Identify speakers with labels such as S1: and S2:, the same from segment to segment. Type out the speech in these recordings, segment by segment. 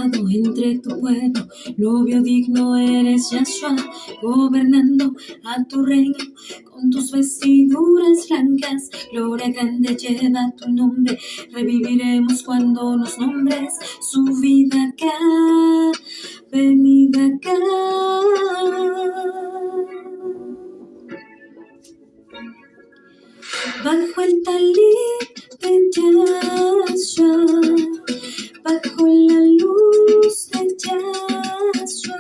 S1: amado entre tu pueblo, novio digno eres Yahshua, gobernando a tu reino con tus vestiduras blancas. Gloria grande lleva tu nombre, reviviremos cuando nos nombres. Subid acá, venid acá. Bajo el talit de Yahshua, bajo la luz de Yahshua,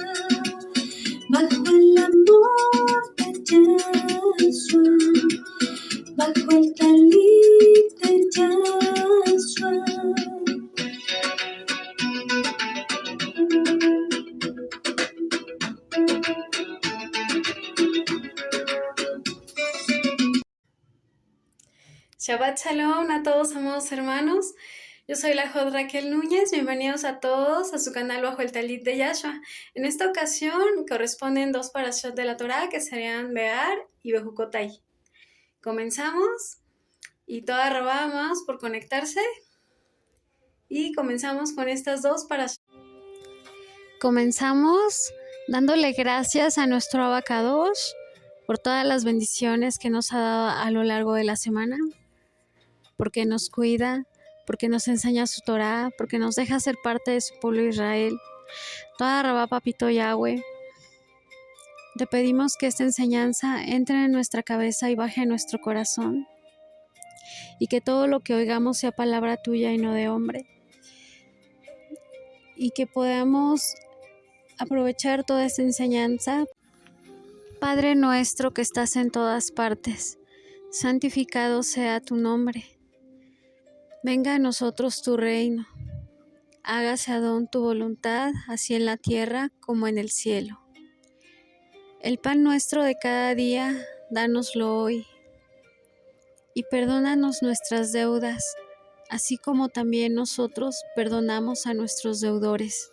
S1: bajo el amor de Yahshua, bajo el talit de Yahshua.
S2: Shabbat Shalom a todos, amados hermanos. Yo soy la Jod Raquel Núñez. Bienvenidos a todos a su canal Bajo el Talit de Yahshua. En esta ocasión corresponden dos parashot de la Torá que serían Be'ar y Bejucotai. Comenzamos y toda Rabá más por conectarse. Y comenzamos con estas dos parashot. Comenzamos dándole gracias a nuestro Abacadosh por todas las bendiciones que nos ha dado a lo largo de la semana, porque nos cuida, porque nos enseña su Torá, porque nos deja ser parte de su pueblo Israel. Toda Rabá Papito Yahweh, te pedimos que esta enseñanza entre en nuestra cabeza y baje en nuestro corazón, y que todo lo que oigamos sea palabra tuya y no de hombre, y que podamos aprovechar toda esta enseñanza. Padre nuestro que estás en todas partes, santificado sea tu nombre. Venga a nosotros tu reino, hágase Adón tu voluntad, así en la tierra como en el cielo. El pan nuestro de cada día, dánoslo hoy, y perdónanos nuestras deudas, así como también nosotros perdonamos a nuestros deudores.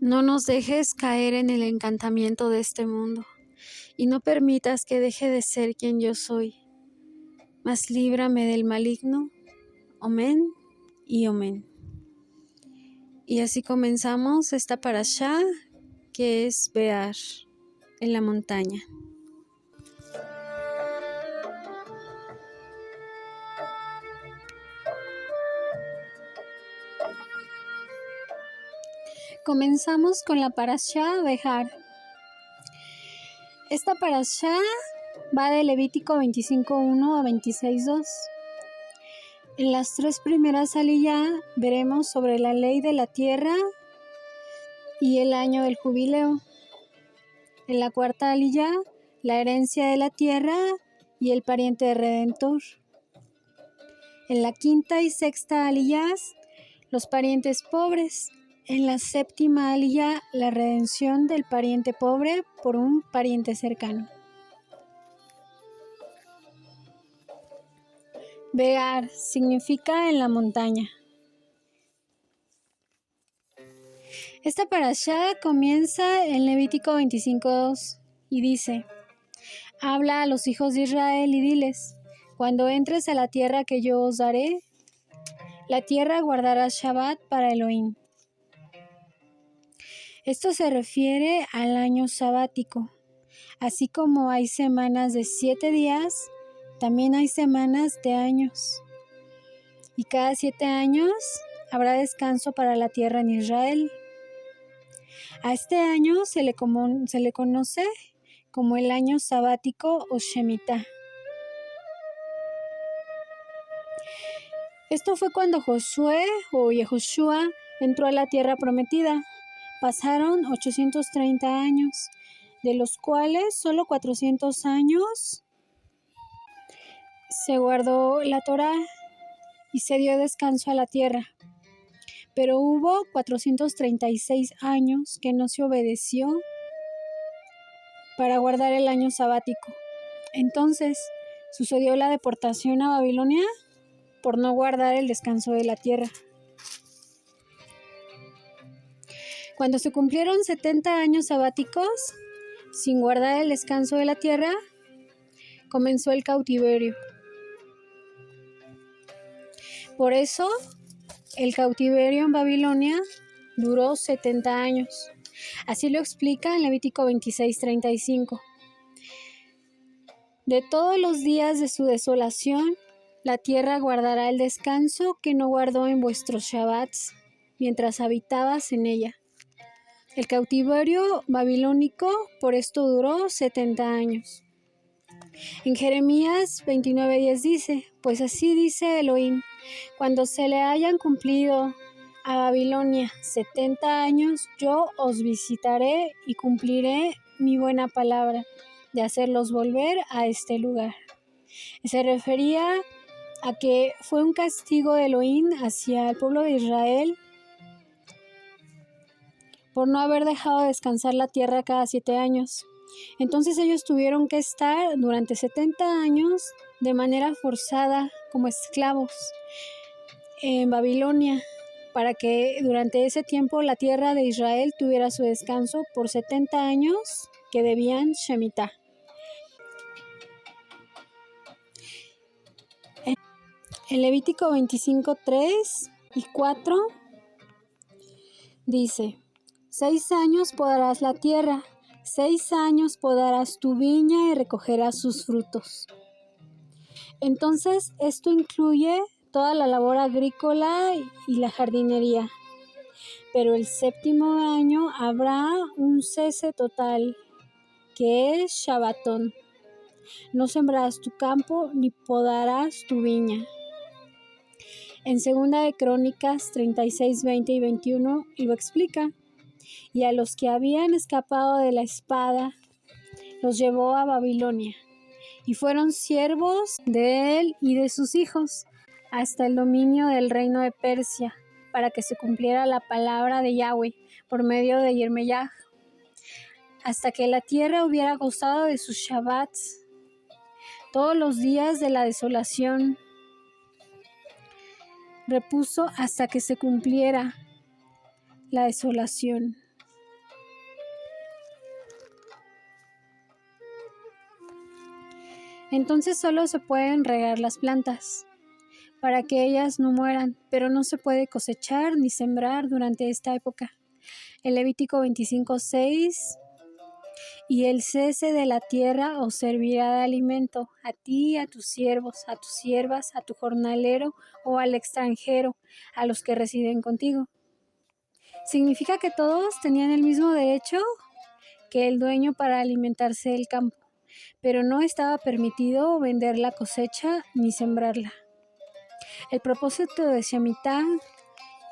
S2: No nos dejes caer en el encantamiento de este mundo, y no permitas que deje de ser quien yo soy, mas líbrame del maligno. Amén y amén. Y así comenzamos esta parashá que es Be'ar, en la montaña. Comenzamos con la parashá Be'ar. Esta parashá va de Levítico 25:1 a 26:2. En las tres primeras aliyá veremos sobre la ley de la tierra y el año del jubileo. En la cuarta aliyá, la herencia de la tierra y el pariente redentor. En la quinta y sexta aliyás, los parientes pobres. En la séptima aliyá, la redención del pariente pobre por un pariente cercano. Be'ar significa en la montaña. Esta parashá comienza en Levítico 25:2 y dice: habla a los hijos de Israel y diles: cuando entres a la tierra que yo os daré, la tierra guardará Shabbat para Elohim. Esto se refiere al año sabático. Así como hay semanas de 7 días, también hay semanas de años. Y cada 7 años habrá descanso para la tierra en Israel. A este año se le conoce como el año sabático o Shemitah. Esto fue cuando Josué o Yehoshua entró a la tierra prometida. Pasaron 830 años, de los cuales solo 400 años se guardó la Torá y se dio descanso a la tierra. Pero hubo 436 años que no se obedeció para guardar el año sabático. Entonces sucedió la deportación a Babilonia por no guardar el descanso de la tierra. Cuando se cumplieron 70 años sabáticos, sin guardar el descanso de la tierra, comenzó el cautiverio. Por eso El cautiverio en Babilonia duró 70 años. Así lo explica en Levítico 26:35. De todos los días de su desolación, la tierra guardará el descanso que no guardó en vuestros Shabbats, mientras habitabas en ella. El cautiverio babilónico por esto duró 70 años. En Jeremías 29:10 dice, pues así dice Elohim, cuando se le hayan cumplido a Babilonia 70 años, yo os visitaré y cumpliré mi buena palabra de hacerlos volver a este lugar. Se refería a que fue un castigo de Elohim hacia el pueblo de Israel por no haber dejado descansar la tierra cada 7 años. Entonces ellos tuvieron que estar durante 70 años de manera forzada como esclavos en Babilonia, para que durante ese tiempo la tierra de Israel tuviera su descanso por 70 años que debían Shemitah. En Levítico 25:3 y 4 dice, 6 años podarás la tierra, 6 años podarás tu viña y recogerás sus frutos. Entonces, esto incluye toda la labor agrícola y la jardinería. Pero el 7º año habrá un cese total, que es Shabbatón. No sembrarás tu campo ni podarás tu viña. En 2 de Crónicas 36, 20 y 21 lo explica. Y a los que habían escapado de la espada los llevó a Babilonia, y fueron siervos de él y de sus hijos, hasta el dominio del reino de Persia, para que se cumpliera la palabra de Yahweh por medio de Yermeyah, hasta que la tierra hubiera gozado de sus Shabbats todos los días de la desolación. Repuso hasta que se cumpliera la desolación. Entonces solo se pueden regar las plantas, para que ellas no mueran, pero no se puede cosechar ni sembrar durante esta época. El Levítico 25:6, y el cese de la tierra os servirá de alimento, a ti, a tus siervos, a tus siervas, a tu jornalero o al extranjero, a los que residen contigo. Significa que todos tenían el mismo derecho que el dueño para alimentarse del campo, pero no estaba permitido vender la cosecha ni sembrarla. El propósito de Shemitah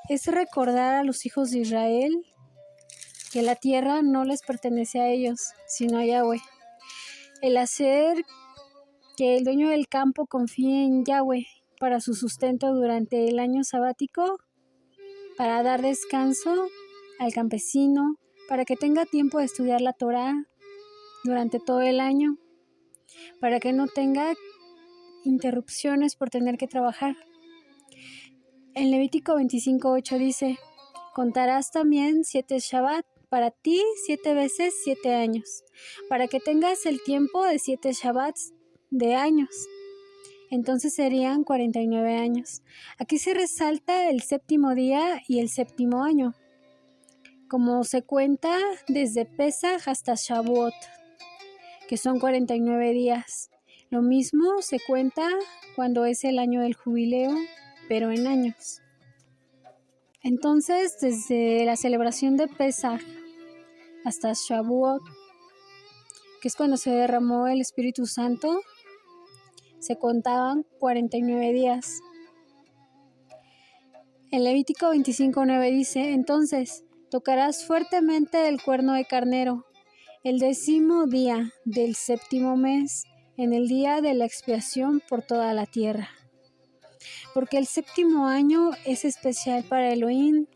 S2: es recordar a los hijos de Israel que la tierra no les pertenece a ellos, sino a Yahweh. El hacer que el dueño del campo confíe en Yahweh para su sustento durante el año sabático, para dar descanso al campesino, para que tenga tiempo de estudiar la Torá durante todo el año, para que no tenga interrupciones por tener que trabajar. En Levítico 25:8 dice, contarás también 7 Shabbat para ti 7 veces 7 años, para que tengas el tiempo de 7 Shabbats de años. Entonces serían 49 años. Aquí se resalta el 7º día y el 7º año, como se cuenta desde Pesaj hasta Shavuot, que son 49 días. Lo mismo se cuenta cuando es el año del jubileo, pero en años. Entonces, desde la celebración de Pesaj hasta Shavuot, que es cuando se derramó el Espíritu Santo, se contaban 49 días. En Levítico 25:9 dice, entonces, tocarás fuertemente el cuerno de carnero, el 10º día del 7º mes, en el día de la expiación por toda la tierra. Porque el 7º año es especial para Elohim,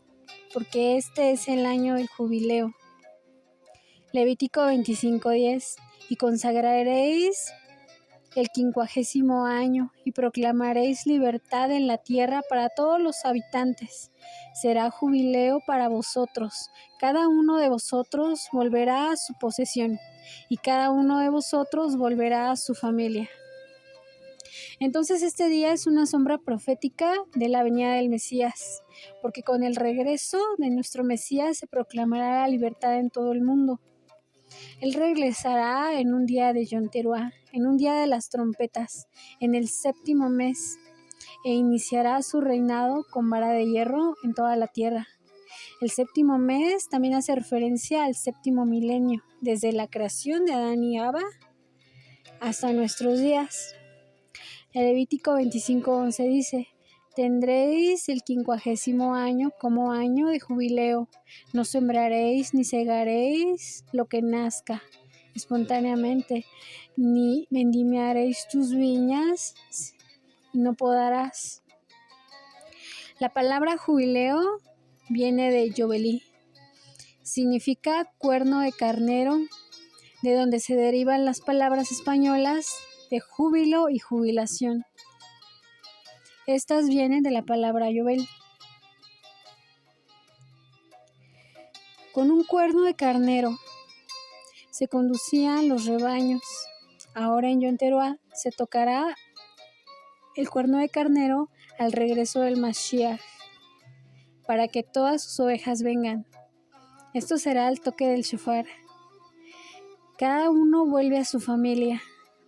S2: porque este es el año del jubileo. Levítico 25:10, y consagraréis el 50º año, y proclamaréis libertad en la tierra para todos los habitantes. Será jubileo para vosotros. Cada uno de vosotros volverá a su posesión, y cada uno de vosotros volverá a su familia. Entonces este día es una sombra profética de la venida del Mesías, porque con el regreso de nuestro Mesías se proclamará la libertad en todo el mundo. Él regresará en un día de Yom Teruah, en un día de las trompetas, en el 7º mes, e iniciará su reinado con vara de hierro en toda la tierra. El 7º mes también hace referencia al 7º milenio, desde la creación de Adán y Eva hasta nuestros días. El Levítico 25:11 dice: tendréis el 50º año como año de jubileo, no sembraréis ni segaréis lo que nazca espontáneamente, ni vendimiaréis tus viñas y no podarás. La palabra jubileo viene de yovelí, significa cuerno de carnero, de donde se derivan las palabras españolas de júbilo y jubilación. Estas vienen de la palabra yovel. Con un cuerno de carnero se conducían los rebaños. Ahora en Yom Teruah se tocará el cuerno de carnero al regreso del Mashiach, para que todas sus ovejas vengan. Esto será el toque del shofar. Cada uno vuelve a su familia.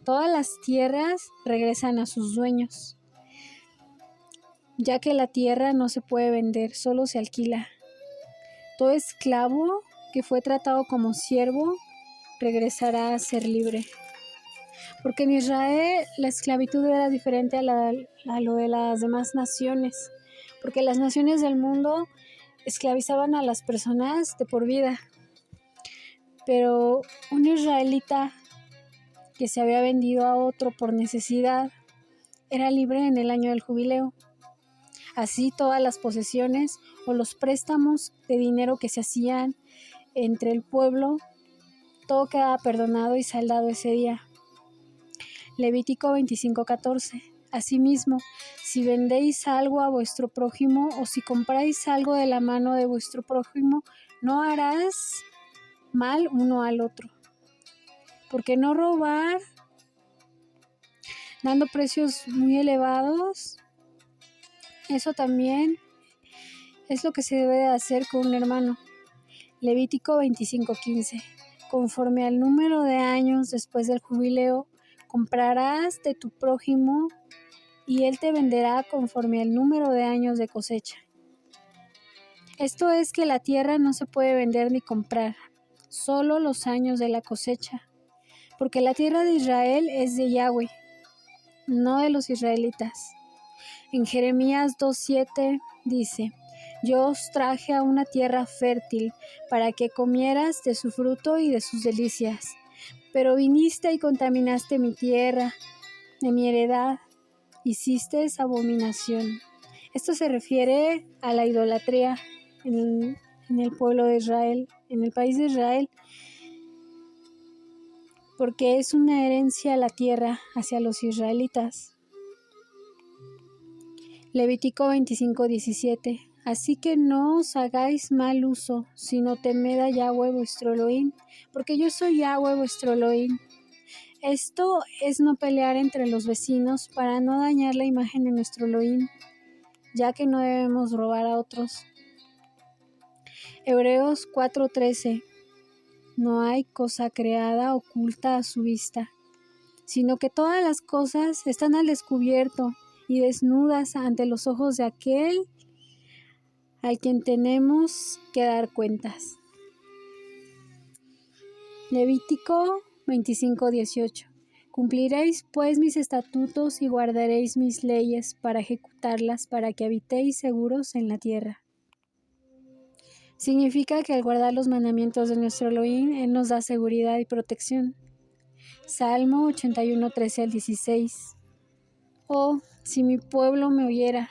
S2: Todas las tierras regresan a sus dueños, ya que la tierra no se puede vender, solo se alquila. Todo esclavo que fue tratado como siervo regresará a ser libre. Porque en Israel la esclavitud era diferente a lo de las demás naciones, porque las naciones del mundo esclavizaban a las personas de por vida. Pero un israelita que se había vendido a otro por necesidad era libre en el año del jubileo. Así todas las posesiones o los préstamos de dinero que se hacían entre el pueblo, todo quedaba perdonado y saldado ese día. Levítico 25:14. Asimismo, si vendéis algo a vuestro prójimo o si compráis algo de la mano de vuestro prójimo, no harás mal uno al otro. Porque no robar dando precios muy elevados, eso también es lo que se debe de hacer con un hermano. Levítico 25:15. Conforme al número de años después del jubileo, comprarás de tu prójimo y él te venderá conforme al número de años de cosecha. Esto es que la tierra no se puede vender ni comprar, solo los años de la cosecha, porque la tierra de Israel es de Yahweh, no de los israelitas. En Jeremías 2:7 dice: yo os traje a una tierra fértil para que comieras de su fruto y de sus delicias, pero viniste y contaminaste mi tierra, de mi heredad, hiciste abominación. Esto se refiere a la idolatría en el pueblo de Israel, en el país de Israel, porque es una herencia la tierra hacia los israelitas. Levítico 25:17. Así que no os hagáis mal uso, sino temed a Yahweh vuestro Elohim, porque yo soy Yahweh vuestro Elohim. Esto es no pelear entre los vecinos para no dañar la imagen de nuestro Elohim, ya que no debemos robar a otros. Hebreos 4:13. No hay cosa creada oculta a su vista, sino que todas las cosas están al descubierto y desnudas ante los ojos de aquel al quien tenemos que dar cuentas. Levítico 25:18. Cumpliréis pues mis estatutos y guardaréis mis leyes para ejecutarlas, para que habitéis seguros en la tierra. Significa que al guardar los mandamientos de nuestro Elohim, Él nos da seguridad y protección. Salmo 81:13-16. Oh, si mi pueblo me oyera,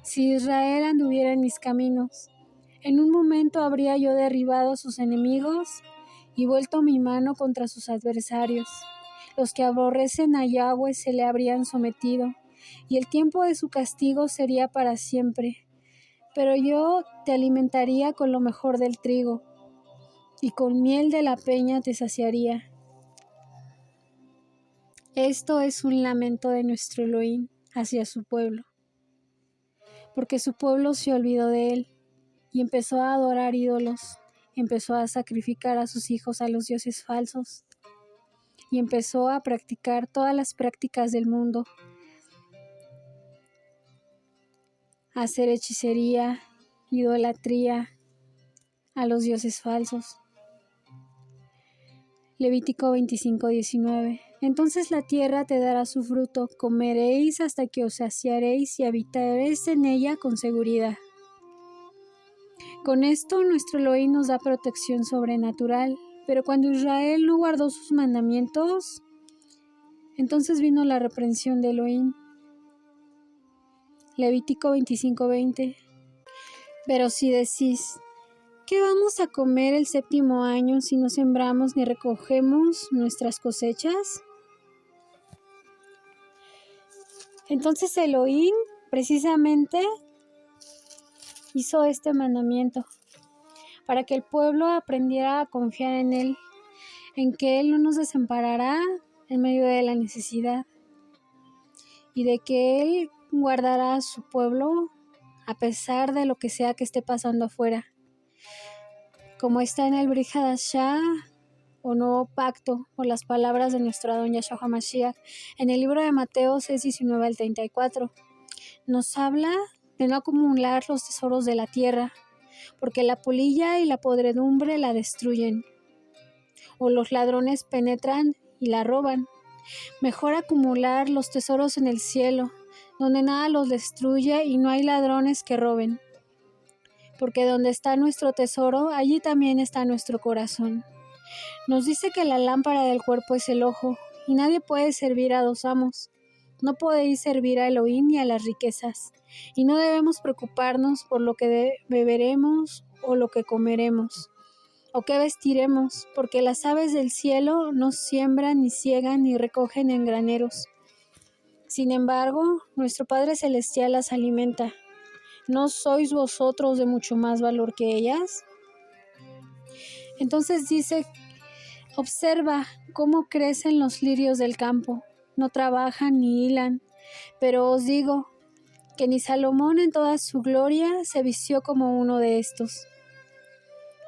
S2: si Israel anduviera en mis caminos, en un momento habría yo derribado a sus enemigos y vuelto mi mano contra sus adversarios. Los que aborrecen a Yahweh se le habrían sometido, y el tiempo de su castigo sería para siempre. Pero yo te alimentaría con lo mejor del trigo, y con miel de la peña te saciaría. Esto es un lamento de nuestro Elohim hacia su pueblo, porque su pueblo se olvidó de él y empezó a adorar ídolos, empezó a sacrificar a sus hijos a los dioses falsos y empezó a practicar todas las prácticas del mundo, a hacer hechicería, idolatría a los dioses falsos. Levítico 25:19. Entonces la tierra te dará su fruto, comeréis hasta que os saciaréis y habitaréis en ella con seguridad. Con esto nuestro Elohim nos da protección sobrenatural, pero cuando Israel no guardó sus mandamientos, entonces vino la reprensión de Elohim. Levítico 25:20. Pero si decís, ¿qué vamos a comer el 7º año si no sembramos ni recogemos nuestras cosechas? Entonces Elohim precisamente hizo este mandamiento para que el pueblo aprendiera a confiar en Él, en que Él no nos desamparará en medio de la necesidad y de que Él guardará a su pueblo a pesar de lo que sea que esté pasando afuera. Como está en el Brit Hadashah o Nuevo Pacto, por las palabras de nuestro Adón Yahshua HaMashiach, en el libro de Mateo 6:19-34, nos habla de no acumular los tesoros de la tierra, porque la polilla y la podredumbre la destruyen, o los ladrones penetran y la roban. Mejor acumular los tesoros en el cielo, donde nada los destruye y no hay ladrones que roben. Porque donde está nuestro tesoro, allí también está nuestro corazón. Nos dice que la lámpara del cuerpo es el ojo, y nadie puede servir a dos amos. No podéis servir a Elohim ni a las riquezas, y no debemos preocuparnos por lo que beberemos o lo que comeremos, o qué vestiremos, porque las aves del cielo no siembran, ni siegan, ni recogen en graneros. Sin embargo, nuestro Padre Celestial las alimenta. ¿No sois vosotros de mucho más valor que ellas? Entonces dice, observa cómo crecen los lirios del campo, no trabajan ni hilan, pero os digo que ni Salomón en toda su gloria se vistió como uno de estos.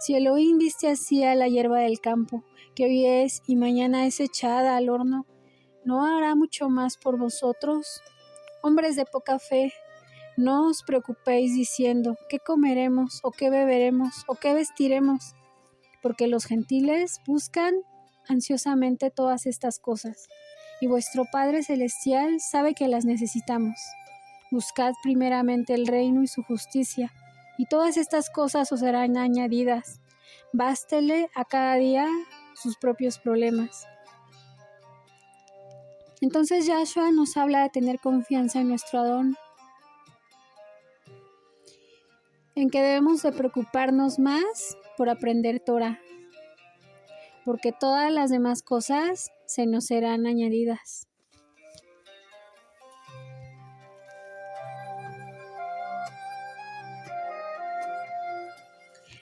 S2: Si Elohim viste así a la hierba del campo, que hoy es y mañana es echada al horno, ¿no hará mucho más por vosotros? Hombres de poca fe, no os preocupéis diciendo, ¿qué comeremos, o qué beberemos, o qué vestiremos? Porque los gentiles buscan ansiosamente todas estas cosas, y vuestro Padre Celestial sabe que las necesitamos. Buscad primeramente el reino y su justicia, y todas estas cosas os serán añadidas. Bástele a cada día sus propios problemas. Entonces Yahshua nos habla de tener confianza en nuestro Adón, en que debemos de preocuparnos más por aprender Torah, porque todas las demás cosas se nos serán añadidas.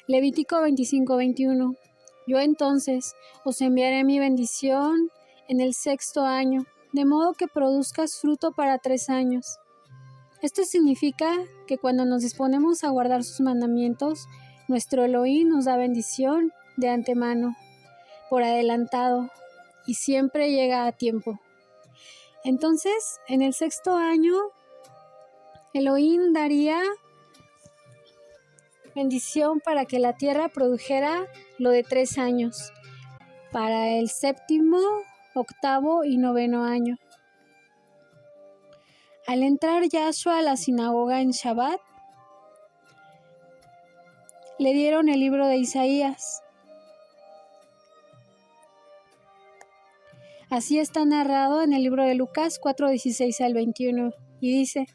S2: Levítico 25:21. Yo entonces os enviaré mi bendición en el 6º año, de modo que produzcas fruto para 3 años. Esto significa que cuando nos disponemos a guardar sus mandamientos, nuestro Elohim nos da bendición de antemano, por adelantado, y siempre llega a tiempo. Entonces, en el 6º año, Elohim daría bendición para que la tierra produjera lo de 3 años, para el 7º, 8º y 9º año. Al entrar Yahshua a la sinagoga en Shabbat, le dieron el libro de Isaías. Así está narrado en el libro de Lucas 4:16-21, y dice,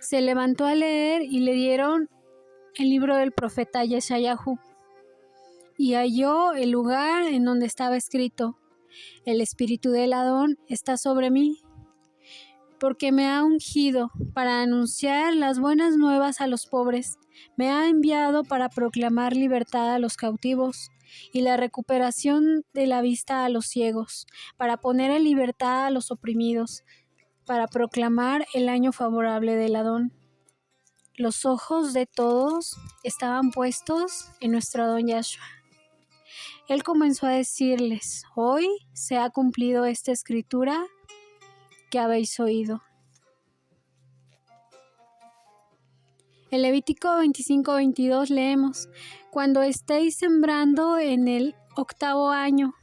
S2: se levantó a leer y le dieron el libro del profeta Yeshayahu, y halló el lugar en donde estaba escrito, el Espíritu del Adón está sobre mí, porque me ha ungido para anunciar las buenas nuevas a los pobres, Me ha enviado para proclamar libertad a los cautivos y la recuperación de la vista a los ciegos, para poner en libertad a los oprimidos, para proclamar el año favorable del Adón. Los ojos de todos estaban puestos en nuestro Adón Yahshua. Él comenzó a decirles: hoy se ha cumplido esta escritura que habéis oído. En Levítico 25:22 leemos: cuando estéis sembrando en el 8º año,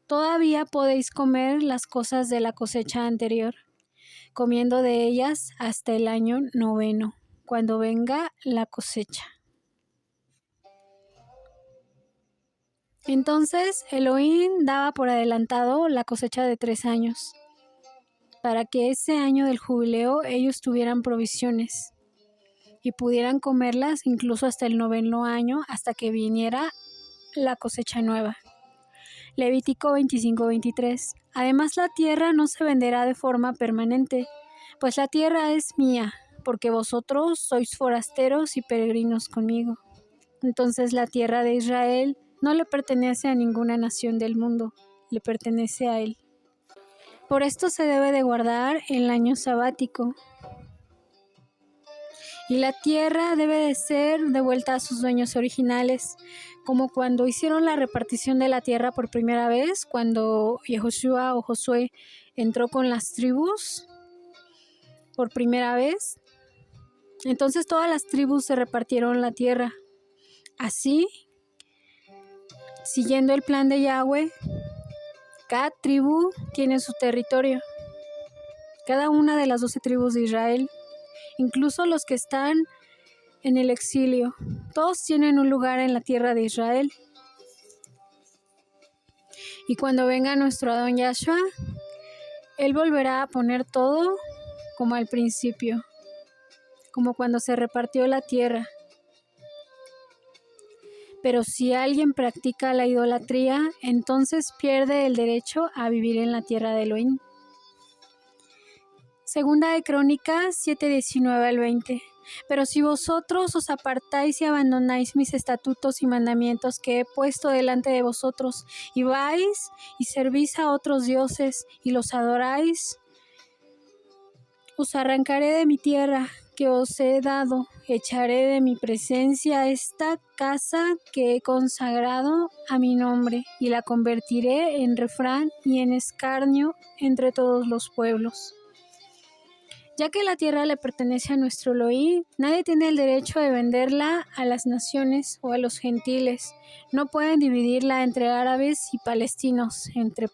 S2: todavía podéis comer las cosas de la cosecha anterior, comiendo de ellas hasta el año 9, cuando venga la cosecha. Entonces Elohim daba por adelantado la cosecha de 3 años, para que ese año del jubileo ellos tuvieran provisiones y pudieran comerlas incluso hasta el 9º año, hasta que viniera la cosecha nueva. Levítico 25:23. Además, la tierra no se venderá de forma permanente, pues la tierra es mía, porque vosotros sois forasteros y peregrinos conmigo. Entonces la tierra de Israel no le pertenece a ninguna nación del mundo, le pertenece a él. Por esto se debe de guardar el año sabático. Y la tierra debe de ser devuelta a sus dueños originales, como cuando hicieron la repartición de la tierra por primera vez, cuando Yehoshua o Josué entró con las tribus por primera vez. Entonces todas las tribus se repartieron la tierra. Así, siguiendo el plan de Yahweh, cada tribu tiene su territorio. Cada una de las 12 tribus de Israel, incluso los que están en el exilio, todos tienen un lugar en la tierra de Israel. Y cuando venga nuestro Adón Yahshua, Él volverá a poner todo como al principio, como cuando se repartió la tierra. Pero si alguien practica la idolatría, entonces pierde el derecho a vivir en la tierra de Elohim. Segunda de Crónicas 7:19-20. Pero si vosotros os apartáis y abandonáis mis estatutos y mandamientos que he puesto delante de vosotros, y vais y servís a otros dioses y los adoráis, os arrancaré de mi tierra que os he dado, echaré de mi presencia esta casa que he consagrado a mi nombre, y la convertiré en refrán y en escarnio entre todos los pueblos. Ya que la tierra le pertenece a nuestro Elohim, nadie tiene el derecho de venderla a las naciones o a los gentiles. No pueden dividirla entre árabes y palestinos, entre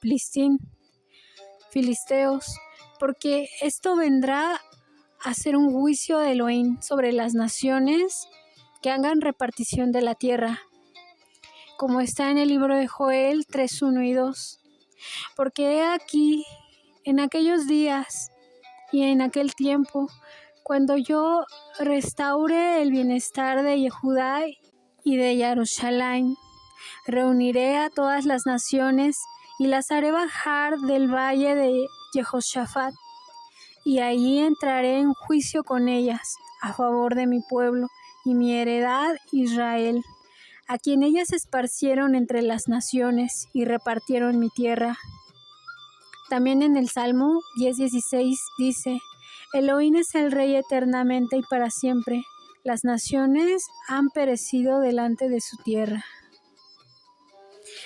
S2: filisteos, porque esto vendrá a ser un juicio de Elohim sobre las naciones que hagan repartición de la tierra, como está en el libro de Joel 3:1 y 2. Porque he aquí, en aquellos días y en aquel tiempo, cuando yo restaure el bienestar de Yehudá y de Jerusalén, reuniré a todas las naciones y las haré bajar del valle de Jehoshafat, y allí entraré en juicio con ellas a favor de mi pueblo y mi heredad Israel, a quien ellas esparcieron entre las naciones y repartieron mi tierra. También en el Salmo 10:16 dice: Elohim es el Rey eternamente y para siempre. Las naciones han perecido delante de su tierra.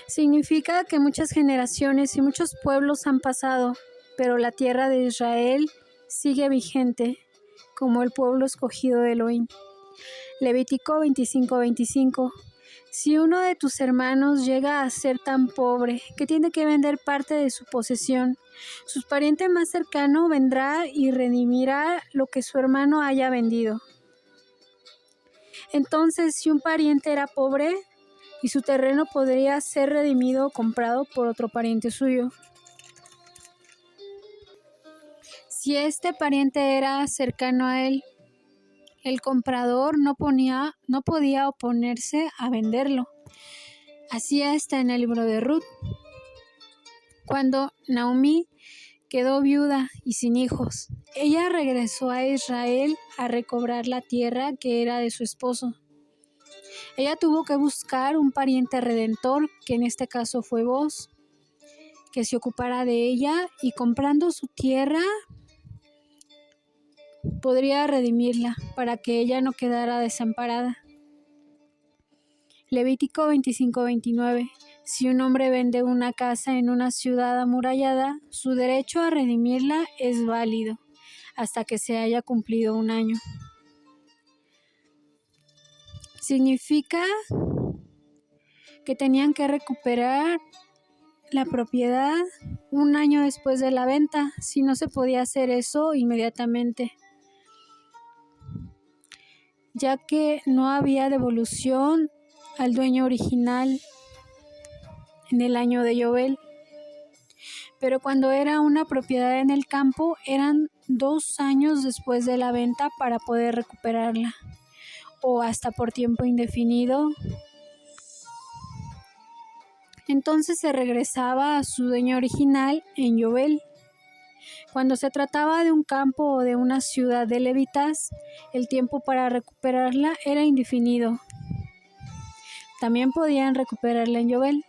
S2: Significa que muchas generaciones y muchos pueblos han pasado, pero la tierra de Israel sigue vigente como el pueblo escogido de Elohim. Levítico 25:25. Si uno de tus hermanos llega a ser tan pobre que tiene que vender parte de su posesión, su pariente más cercano vendrá y redimirá lo que su hermano haya vendido. Entonces, si un pariente era pobre y su terreno podría ser redimido o comprado por otro pariente suyo. Si este pariente era cercano a él, el comprador no podía oponerse a venderlo. Así está en el libro de Ruth. Cuando Naomi quedó viuda y sin hijos, ella regresó a Israel a recobrar la tierra que era de su esposo. Ella tuvo que buscar un pariente redentor, que en este caso fue Booz, que se ocupara de ella y comprando su tierra podría redimirla para que ella no quedara desamparada. Levítico 25:29. Si un hombre vende una casa en una ciudad amurallada, su derecho a redimirla es válido hasta que se haya cumplido un año. Significa que tenían que recuperar la propiedad un año después de la venta, si no se podía hacer eso inmediatamente, ya que no había devolución al dueño original en el año de Yobel. Pero cuando era una propiedad en el campo, eran 2 años después de la venta para poder recuperarla, o hasta por tiempo indefinido. Entonces se regresaba a su dueño original en Yobel. Cuando se trataba de un campo o de una ciudad de levitas, el tiempo para recuperarla era indefinido. También podían recuperarla en Yobel.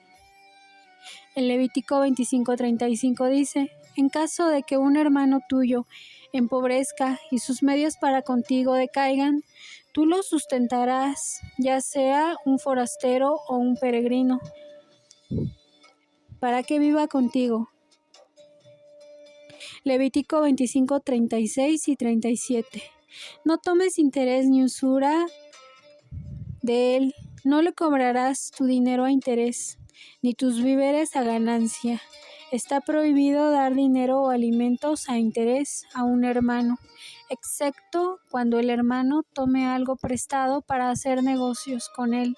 S2: El Levítico 25:35 dice: en caso de que un hermano tuyo empobrezca y sus medios para contigo decaigan, tú lo sustentarás, ya sea un forastero o un peregrino, para que viva contigo. Levítico 25:36 y 37. No tomes interés ni usura de él, no le cobrarás tu dinero a interés, ni tus víveres a ganancia. Está prohibido dar dinero o alimentos a interés a un hermano, excepto cuando el hermano tome algo prestado para hacer negocios con él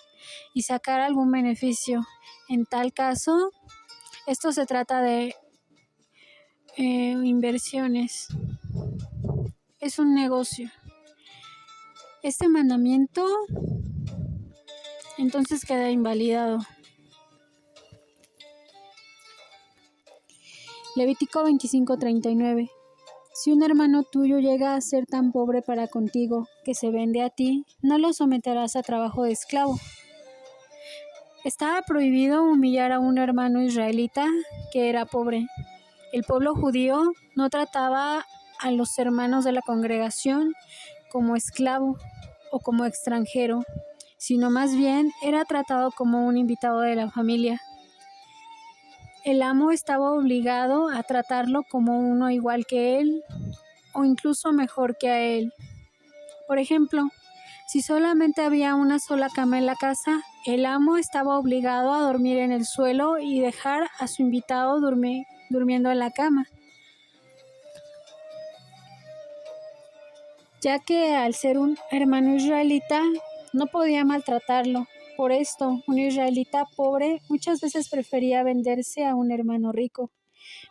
S2: y sacar algún beneficio. En tal caso, esto se trata de inversiones. Es un negocio. Este mandamiento entonces queda invalidado. Levítico 25:39. Si un hermano tuyo llega a ser tan pobre para contigo que se vende a ti, no lo someterás a trabajo de esclavo. Estaba prohibido humillar a un hermano israelita que era pobre. El pueblo judío no trataba a los hermanos de la congregación como esclavo o como extranjero, sino más bien era tratado como un invitado de la familia. El amo estaba obligado a tratarlo como uno igual que él o incluso mejor que a él. Por ejemplo, si solamente había una sola cama en la casa, el amo estaba obligado a dormir en el suelo y dejar a su invitado durmiendo en la cama, ya que al ser un hermano israelita no podía maltratarlo. Por esto, un israelita pobre muchas veces prefería venderse a un hermano rico,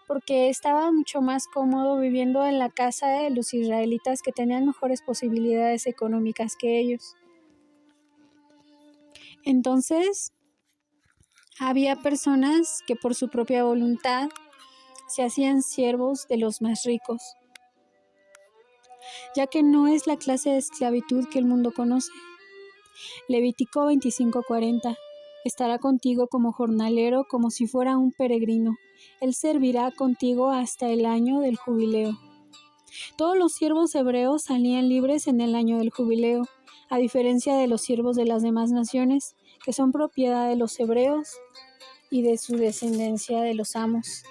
S2: porque estaba mucho más cómodo viviendo en la casa de los israelitas que tenían mejores posibilidades económicas que ellos. Entonces, había personas que por su propia voluntad se hacían siervos de los más ricos, ya que no es la clase de esclavitud que el mundo conoce. Levítico 25:40. Estará contigo como jornalero, como si fuera un peregrino. Él servirá contigo hasta el año del jubileo. Todos los siervos hebreos salían libres en el año del jubileo, a diferencia de los siervos de las demás naciones, que son propiedad de los hebreos y de su descendencia de los amos.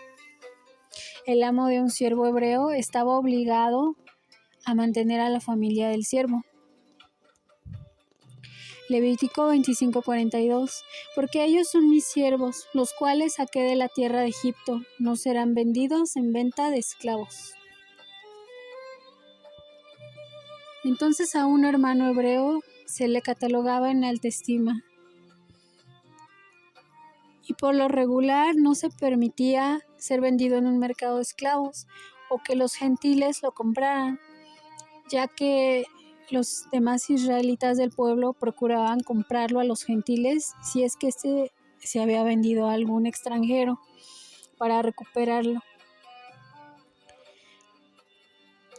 S2: El amo de un siervo hebreo estaba obligado a mantener a la familia del siervo. Levítico 25:42. Porque ellos son mis siervos, los cuales saqué de la tierra de Egipto, no serán vendidos en venta de esclavos. Entonces a un hermano hebreo se le catalogaba en alta estima, y por lo regular no se permitía ser vendido en un mercado de esclavos o que los gentiles lo compraran, ya que los demás israelitas del pueblo procuraban comprarlo a los gentiles si es que se había vendido a algún extranjero para recuperarlo,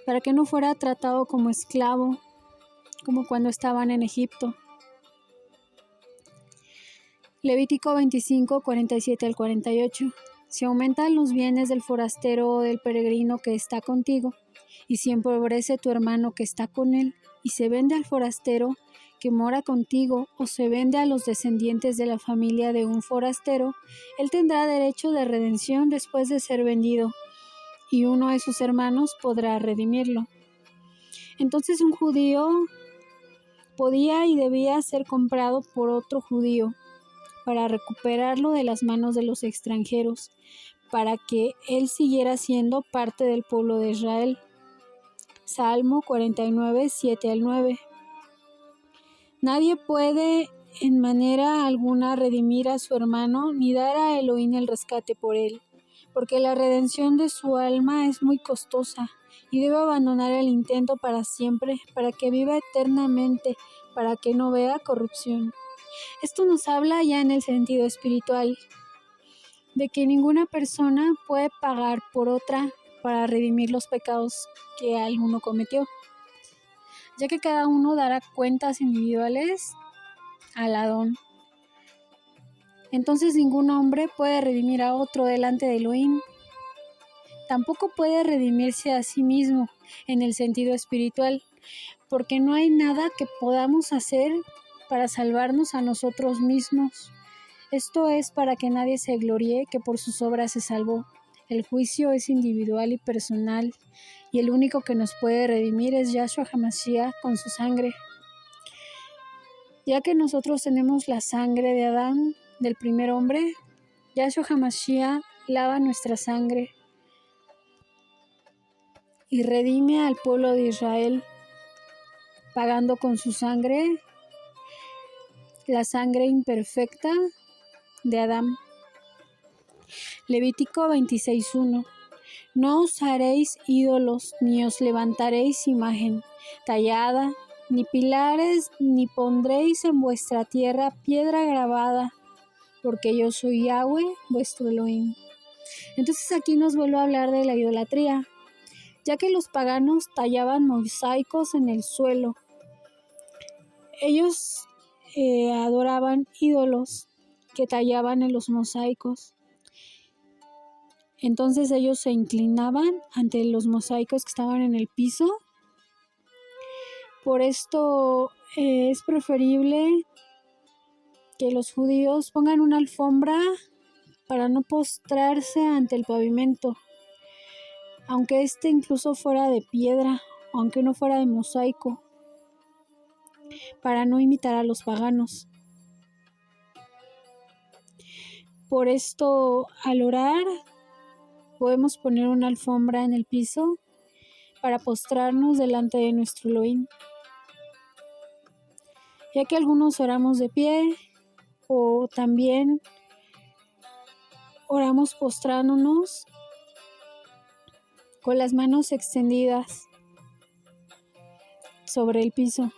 S2: para que no fuera tratado como esclavo, como cuando estaban en Egipto. Levítico 25, 47 al 48. Si aumentan los bienes del forastero o del peregrino que está contigo, y si empobrece tu hermano que está con él, y se vende al forastero que mora contigo, o se vende a los descendientes de la familia de un forastero, él tendrá derecho de redención después de ser vendido, y uno de sus hermanos podrá redimirlo. Entonces un judío podía y debía ser comprado por otro judío para recuperarlo de las manos de los extranjeros, para que él siguiera siendo parte del pueblo de Israel. Salmo 49, 7 al 9. Nadie puede en manera alguna redimir a su hermano ni dar a Elohim el rescate por él, porque la redención de su alma es muy costosa y debe abandonar el intento para siempre, para que viva eternamente, para que no vea corrupción. Esto nos habla ya en el sentido espiritual, de que ninguna persona puede pagar por otra para redimir los pecados que alguno cometió, ya que cada uno dará cuentas individuales al Adón. Entonces ningún hombre puede redimir a otro delante de Elohim. Tampoco puede redimirse a sí mismo en el sentido espiritual, porque no hay nada que podamos hacer para salvarnos a nosotros mismos. Esto es para que nadie se gloríe que por sus obras se salvó. El juicio es individual y personal, y el único que nos puede redimir es Yahshua HaMashiach con su sangre. Ya que nosotros tenemos la sangre de Adán, del primer hombre, Yahshua HaMashiach lava nuestra sangre y redime al pueblo de Israel, pagando con su sangre la sangre imperfecta de Adán. Levítico 26:1. No os haréis ídolos, ni os levantaréis imagen tallada, ni pilares, ni pondréis en vuestra tierra piedra grabada, porque yo soy Yahweh, vuestro Elohim. Entonces aquí nos vuelve a hablar de la idolatría, ya que los paganos tallaban mosaicos en el suelo. Ellos adoraban ídolos que tallaban en los mosaicos. Entonces ellos se inclinaban ante los mosaicos que estaban en el piso. Por esto es preferible que los judíos pongan una alfombra para no postrarse ante el pavimento, aunque este incluso fuera de piedra, aunque no fuera de mosaico, para no imitar a los paganos. Por esto, al orar, podemos poner una alfombra en el piso para postrarnos delante de nuestro Elohim. Ya que algunos oramos de pie o también oramos postrándonos con las manos extendidas sobre el piso,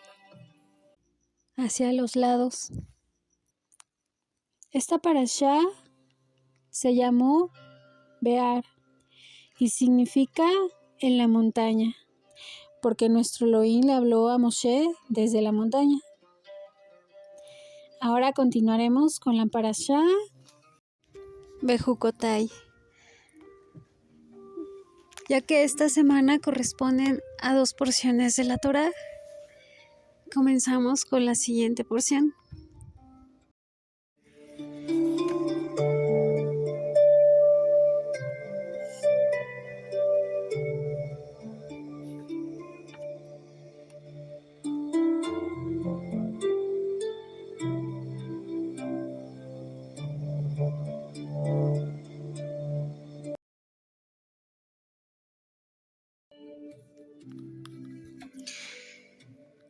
S2: hacia los lados. Esta parashá se llamó Bear y significa en la montaña, porque nuestro Elohim le habló a Moshe desde la montaña. Ahora continuaremos con la parashá Bejucotai, ya que esta semana corresponden a 2 porciones de la Torá. Comenzamos con la siguiente porción.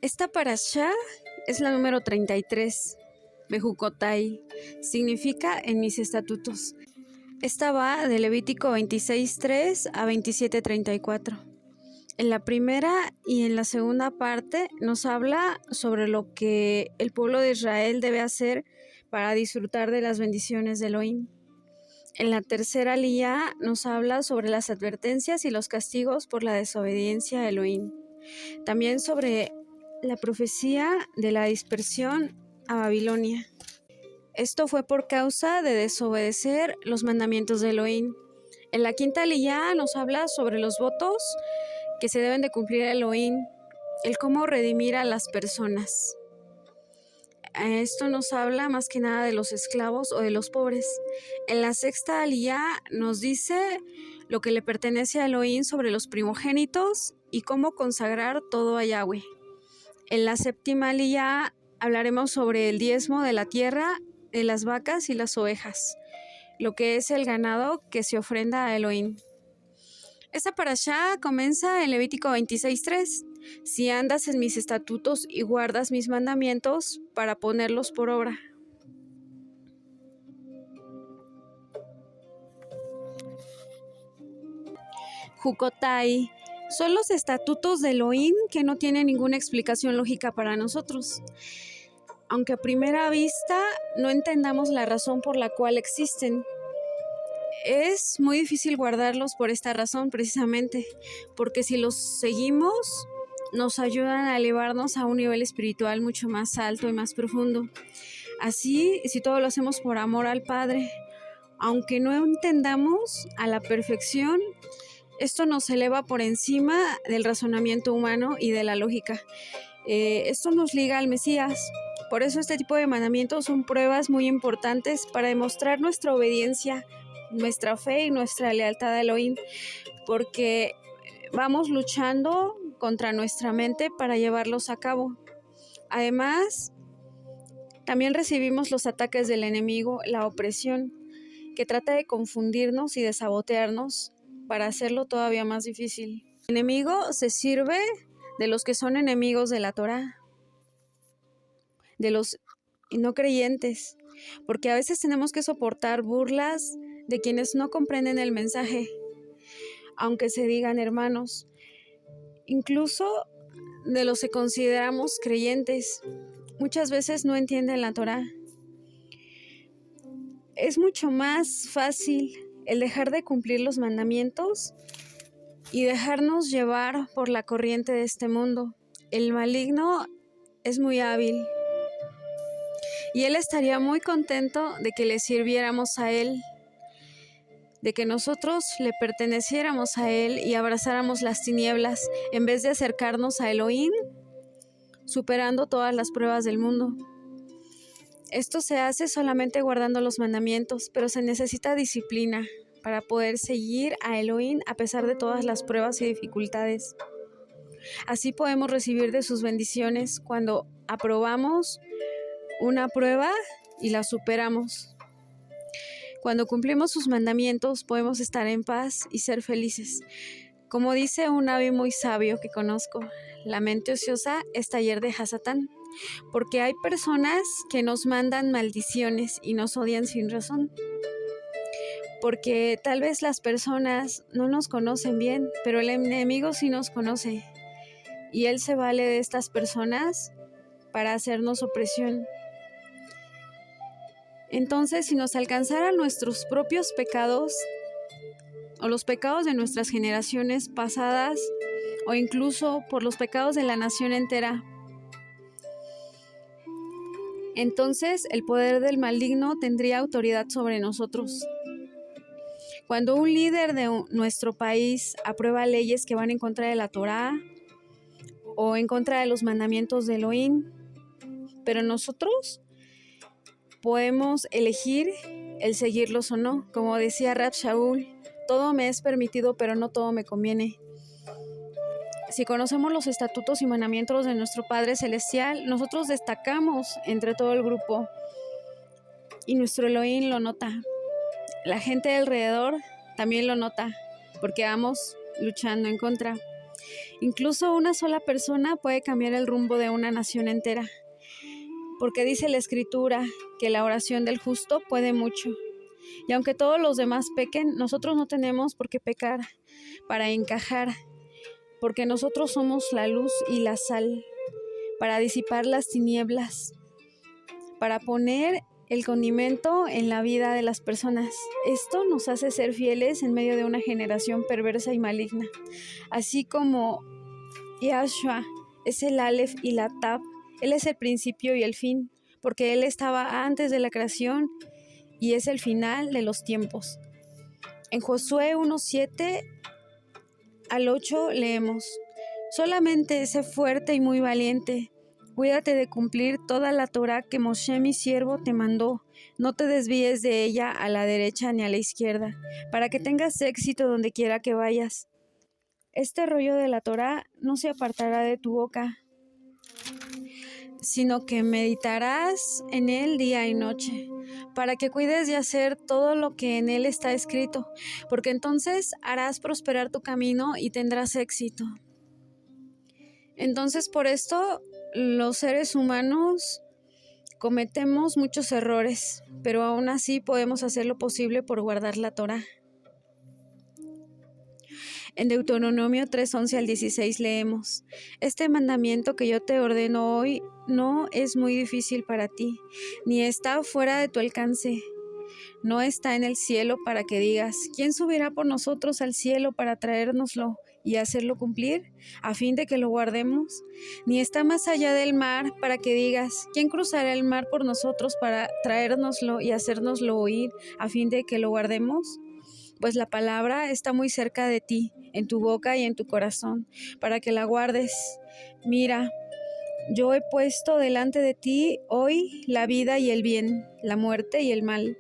S2: Esta parashá es la número 33, Bejucotai, significa en mis estatutos. Esta va de Levítico 26:3 a 27:34. En la primera y en la segunda parte nos habla sobre lo que el pueblo de Israel debe hacer para disfrutar de las bendiciones de Elohim. En la tercera aliyá nos habla sobre las advertencias y los castigos por la desobediencia a Elohim. También sobre la profecía de la dispersión a Babilonia. Esto fue por causa de desobedecer los mandamientos de Elohim. En la quinta aliyá nos habla sobre los votos que se deben de cumplir a Elohim, el cómo redimir a las personas. Esto nos habla más que nada de los esclavos o de los pobres. En la sexta aliyá nos dice lo que le pertenece a Elohim sobre los primogénitos y cómo consagrar todo a Yahweh. En la séptima aliyá hablaremos sobre el diezmo de la tierra, de las vacas y las ovejas, lo que es el ganado que se ofrenda a Elohim. Esta parashá comienza en Levítico 26:3. Si andas en mis estatutos y guardas mis mandamientos para ponerlos por obra. Jukotai son los estatutos de Elohim que no tienen ninguna explicación lógica para nosotros. Aunque a primera vista no entendamos la razón por la cual existen, es muy difícil guardarlos por esta razón precisamente, porque si los seguimos, nos ayudan a elevarnos a un nivel espiritual mucho más alto y más profundo. Así, si todo lo hacemos por amor al Padre, aunque no entendamos a la perfección, esto nos eleva por encima del razonamiento humano y de la lógica. Esto nos liga al Mesías. Por eso este tipo de mandamientos son pruebas muy importantes para demostrar nuestra obediencia, nuestra fe y nuestra lealtad a Elohim, porque vamos luchando contra nuestra mente para llevarlos a cabo. Además, también recibimos los ataques del enemigo, la opresión, que trata de confundirnos y de sabotearnos para hacerlo todavía más difícil. El enemigo se sirve de los que son enemigos de la Torá, de los no creyentes, porque a veces tenemos que soportar burlas de quienes no comprenden el mensaje, aunque se digan hermanos, incluso de los que consideramos creyentes. Muchas veces no entienden la Torá. Es mucho más fácil el dejar de cumplir los mandamientos y dejarnos llevar por la corriente de este mundo. El maligno es muy hábil y él estaría muy contento de que le sirviéramos a él, de que nosotros le perteneciéramos a él y abrazáramos las tinieblas en vez de acercarnos a Elohim, superando todas las pruebas del mundo. Esto se hace solamente guardando los mandamientos, pero se necesita disciplina para poder seguir a Elohim a pesar de todas las pruebas y dificultades. Así podemos recibir de sus bendiciones cuando aprobamos una prueba y la superamos. Cuando cumplimos sus mandamientos podemos estar en paz y ser felices. Como dice un nabi muy sabio que conozco, la mente ociosa es taller de Hasatán, porque hay personas que nos mandan maldiciones y nos odian sin razón. Porque tal vez las personas no nos conocen bien, pero el enemigo sí nos conoce. Y él se vale de estas personas para hacernos opresión. Entonces, si nos alcanzaran nuestros propios pecados, o los pecados de nuestras generaciones pasadas, o incluso por los pecados de la nación entera, entonces el poder del maligno tendría autoridad sobre nosotros. Cuando un líder de nuestro país aprueba leyes que van en contra de la Torá o en contra de los mandamientos de Elohim, pero nosotros podemos elegir el seguirlos o no. Como decía Rab Shaul, todo me es permitido, pero no todo me conviene. Si conocemos los estatutos y mandamientos de nuestro Padre Celestial, nosotros destacamos entre todo el grupo y nuestro Elohim lo nota. La gente de alrededor también lo nota, porque vamos luchando en contra. Incluso una sola persona puede cambiar el rumbo de una nación entera, porque dice la Escritura que la oración del justo puede mucho. Y aunque todos los demás pequen, nosotros no tenemos por qué pecar para encajar, porque nosotros somos la luz y la sal, para disipar las tinieblas, para poner el condimento en la vida de las personas. Esto nos hace ser fieles en medio de una generación perversa y maligna. Así como Yahshua es el Aleph y la Tab, Él es el principio y el fin. porque Él estaba antes de la creación y es el final de los tiempos. En Josué 1:7 al 8 leemos: solamente sé fuerte y muy valiente. Cuídate de cumplir toda la Torá que Moshe mi siervo te mandó. No te desvíes de ella a la derecha ni a la izquierda, para que tengas éxito donde quiera que vayas. Este rollo de la Torá no se apartará de tu boca, sino que meditarás en él día y noche, para que cuides de hacer todo lo que en él está escrito, porque entonces harás prosperar tu camino y tendrás éxito. Entonces, por esto, los seres humanos cometemos muchos errores, pero aún así podemos hacer lo posible por guardar la Torá. En Deuteronomio 3:11 al 16 leemos: este mandamiento que yo te ordeno hoy no es muy difícil para ti, ni está fuera de tu alcance. No está en el cielo para que digas: ¿quién subirá por nosotros al cielo para traérnoslo y hacerlo cumplir, a fin de que lo guardemos? Ni está más allá del mar para que digas: ¿quién cruzará el mar por nosotros para traérnoslo y hacérnoslo oír, a fin de que lo guardemos? Pues la palabra está muy cerca de ti, en tu boca y en tu corazón, para que la guardes. Mira, yo he puesto delante de ti hoy la vida y el bien, la muerte y el mal.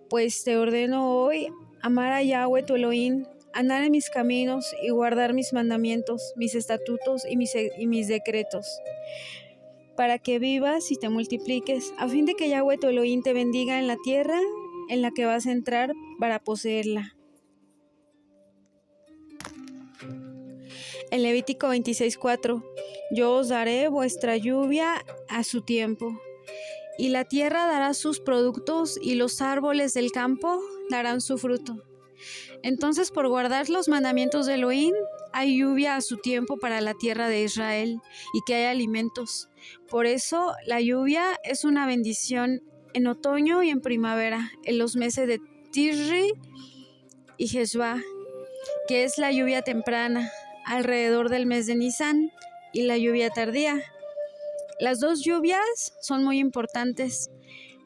S2: Pues te ordeno hoy amar a Yahweh tu Elohim, andar en mis caminos y guardar mis mandamientos, mis estatutos y mis decretos, para que vivas y te multipliques, a fin de que Yahweh tu Elohim te bendiga en la tierra en la que vas a entrar para poseerla. En Levítico 26:4, yo os daré vuestra lluvia a su tiempo, y la tierra dará sus productos, y los árboles del campo darán su fruto. Entonces, por guardar los mandamientos de Elohim, hay lluvia a su tiempo para la tierra de Israel, y que hay alimentos. Por eso, la lluvia es una bendición en otoño y en primavera, en los meses de Tishri y Jeshua, que es la lluvia temprana, alrededor del mes de Nisan, y la lluvia tardía. Las dos lluvias son muy importantes,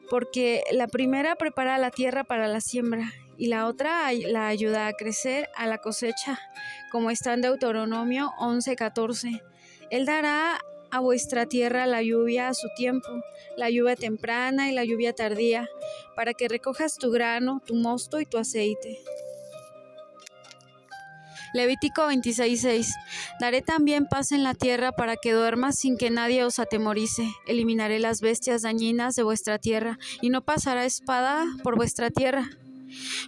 S2: porque la primera prepara la tierra para la siembra, y la otra la ayuda a crecer a la cosecha, como está en Deuteronomio 11:14. Él dará a vuestra tierra la lluvia a su tiempo, la lluvia temprana y la lluvia tardía, para que recojas tu grano, tu mosto y tu aceite. Levítico 26:6. Daré también paz en la tierra para que duermas sin que nadie os atemorice. Eliminaré las bestias dañinas de vuestra tierra, y no pasará espada por vuestra tierra.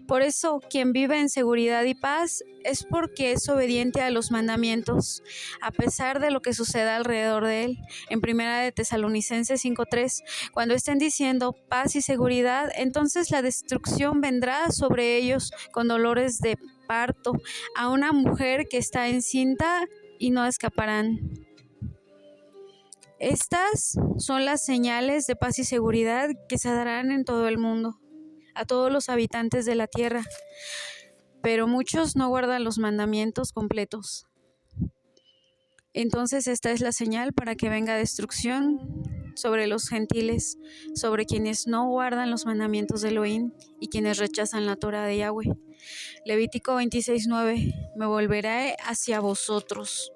S2: Por eso, quien vive en seguridad y paz es porque es obediente a los mandamientos, a pesar de lo que suceda alrededor de él. En 1 de Tesalonicenses 5:3, cuando estén diciendo paz y seguridad, entonces la destrucción vendrá sobre ellos con dolores de parto, a una mujer que está encinta, y no escaparán. Estas son las señales de paz y seguridad que se darán en todo el mundo, a todos los habitantes de la tierra, pero muchos no guardan los mandamientos completos. Entonces esta es la señal para que venga destrucción sobre los gentiles, sobre quienes no guardan los mandamientos de Elohim y quienes rechazan la Torá de Yahweh. Levítico 26:9, me volveré hacia vosotros,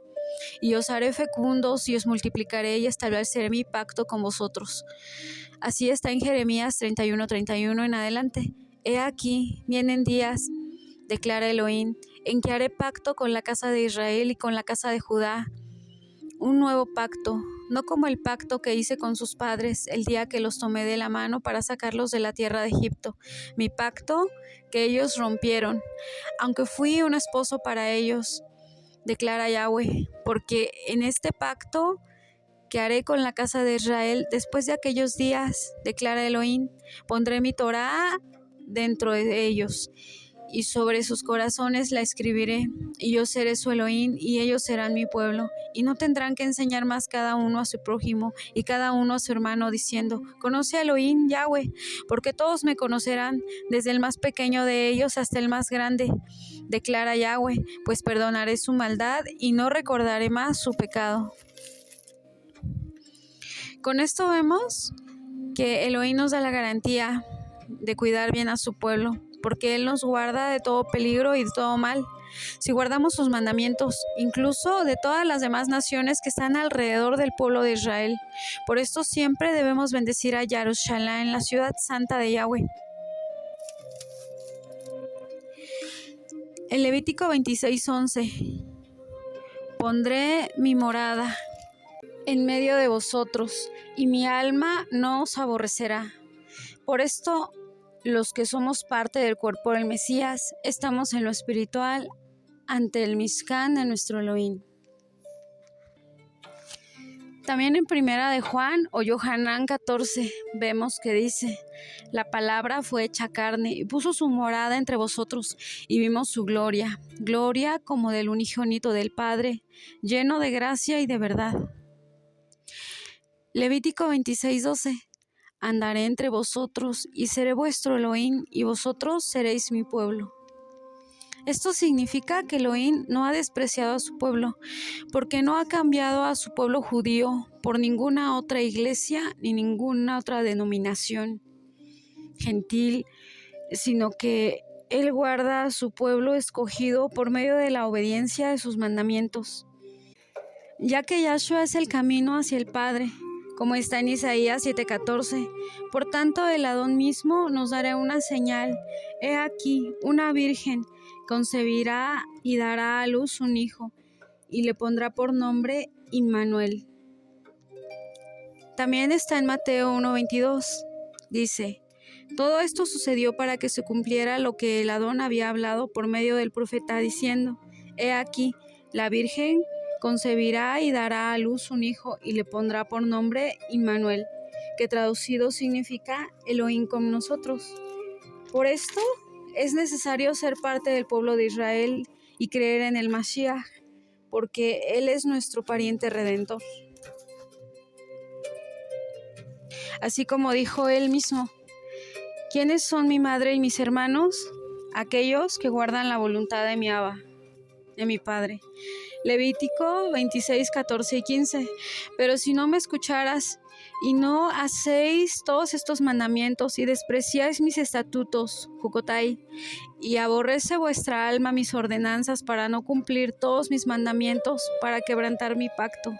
S2: y os haré fecundos, y os multiplicaré, y estableceré mi pacto con vosotros. Así está en Jeremías 31:31 en adelante. He aquí, vienen días, declara Elohim, en que haré pacto con la casa de Israel y con la casa de Judá, un nuevo pacto, no como el pacto que hice con sus padres el día que los tomé de la mano para sacarlos de la tierra de Egipto, mi pacto que ellos rompieron, aunque fui un esposo para ellos, declara Yahweh, porque en este pacto que haré con la casa de Israel después de aquellos días, declara Elohim, pondré mi Torá dentro de ellos, y sobre sus corazones la escribiré, y yo seré su Elohim, y ellos serán mi pueblo, y no tendrán que enseñar más cada uno a su prójimo, y cada uno a su hermano, diciendo, conoce a Elohim, Yahweh, porque todos me conocerán, desde el más pequeño de ellos hasta el más grande, declara Yahweh, pues perdonaré su maldad, y no recordaré más su pecado. Con esto vemos que Elohim nos da la garantía de cuidar bien a su pueblo, porque Él nos guarda de todo peligro y de todo mal. Si guardamos sus mandamientos, incluso de todas las demás naciones que están alrededor del pueblo de Israel. Por esto siempre debemos bendecir a Yarushalayim, la ciudad santa de Yahweh. En Levítico 26:11: pondré mi morada en medio de vosotros, y mi alma no os aborrecerá. Por esto, los que somos parte del cuerpo del Mesías, estamos en lo espiritual ante el Mishkan de nuestro Elohim. También en Primera de Juan o Yohanan 14 vemos que dice: la palabra fue hecha carne y puso su morada entre vosotros, y vimos su gloria, gloria como del unigénito del Padre, lleno de gracia y de verdad. Levítico 26:12: andaré entre vosotros y seré vuestro Elohim, y vosotros seréis mi pueblo. Esto significa que Elohim no ha despreciado a su pueblo, porque no ha cambiado a su pueblo judío por ninguna otra iglesia ni ninguna otra denominación gentil, sino que Él guarda a su pueblo escogido por medio de la obediencia de sus mandamientos, ya que Yahshua es el camino hacia el Padre, como está en Isaías 7:14. Por tanto, el Adón mismo nos dará una señal: he aquí, una virgen concebirá y dará a luz un hijo, y le pondrá por nombre Immanuel. También está en Mateo 1:22. Dice: todo esto sucedió para que se cumpliera lo que el Adón había hablado por medio del profeta, diciendo: he aquí, la virgen concebirá y dará a luz un hijo, y le pondrá por nombre Immanuel, que traducido significa Elohim con nosotros. Por esto es necesario ser parte del pueblo de Israel y creer en el Mashiach, porque Él es nuestro pariente redentor. Así como dijo Él mismo: ¿quiénes son mi madre y mis hermanos? Aquellos que guardan la voluntad de mi Abba, de mi Padre. Levítico 26:14 y 15. Pero si no me escucharas y no hacéis todos estos mandamientos y despreciáis mis estatutos, Jucotai, y aborrece vuestra alma mis ordenanzas para no cumplir todos mis mandamientos, para quebrantar mi pacto.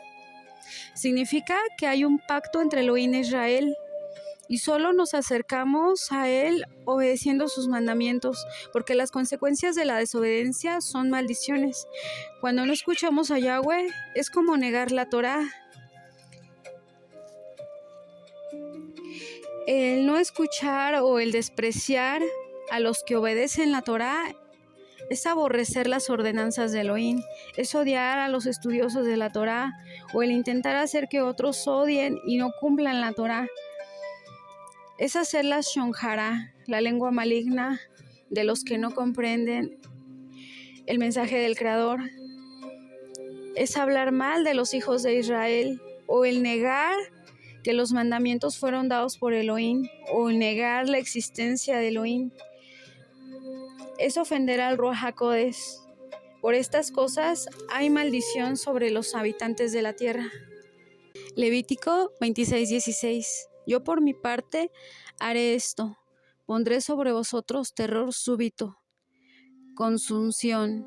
S2: Significa que hay un pacto entre Elohim e Israel, y solo nos acercamos a Él obedeciendo sus mandamientos, porque las consecuencias de la desobediencia son maldiciones. Cuando no escuchamos a Yahweh, es como negar la Torá. El no escuchar o el despreciar a los que obedecen la Torá es aborrecer las ordenanzas de Elohim, es odiar a los estudiosos de la Torá, o el intentar hacer que otros odien y no cumplan la Torá. Es hacer la shonjara, la lengua maligna de los que no comprenden el mensaje del Creador. Es hablar mal de los hijos de Israel, o el negar que los mandamientos fueron dados por Elohim, o el negar la existencia de Elohim. Es ofender al Ruach HaKodesh. Por estas cosas hay maldición sobre los habitantes de la tierra. Levítico 26:16. Yo por mi parte haré esto: pondré sobre vosotros terror súbito, consunción,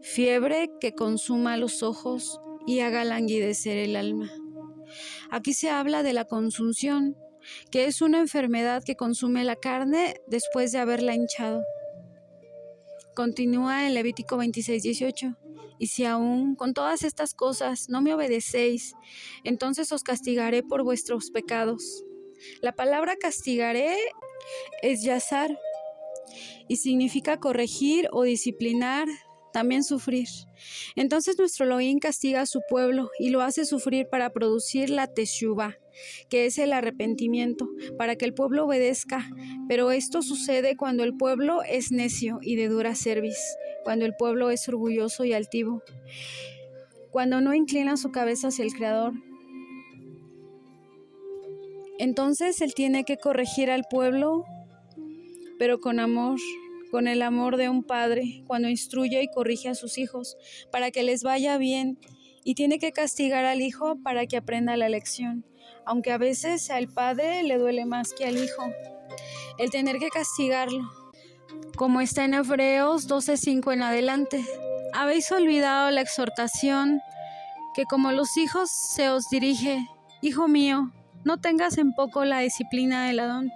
S2: fiebre que consuma los ojos y haga languidecer el alma. Aquí se habla de la consunción, que es una enfermedad que consume la carne después de haberla hinchado. Continúa en Levítico 26:18. Y si aún con todas estas cosas no me obedecéis, entonces os castigaré por vuestros pecados. La palabra castigaré es yazar y significa corregir o disciplinar, también sufrir. Entonces nuestro Elohim castiga a su pueblo y lo hace sufrir para producir la teshuvá, que es el arrepentimiento, para que el pueblo obedezca. Pero esto sucede cuando el pueblo es necio y de dura cerviz, cuando el pueblo es orgulloso y altivo, cuando no inclina su cabeza hacia el Creador. Entonces Él tiene que corregir al pueblo, pero con amor, con el amor de un padre, cuando instruye y corrige a sus hijos, para que les vaya bien, y tiene que castigar al hijo para que aprenda la lección, aunque a veces al padre le duele más que al hijo el tener que castigarlo, como está en Hebreos 12:5 en adelante. Habéis olvidado la exhortación que como los hijos se os dirige: Hijo mío, no tengas en poco la disciplina del Adón,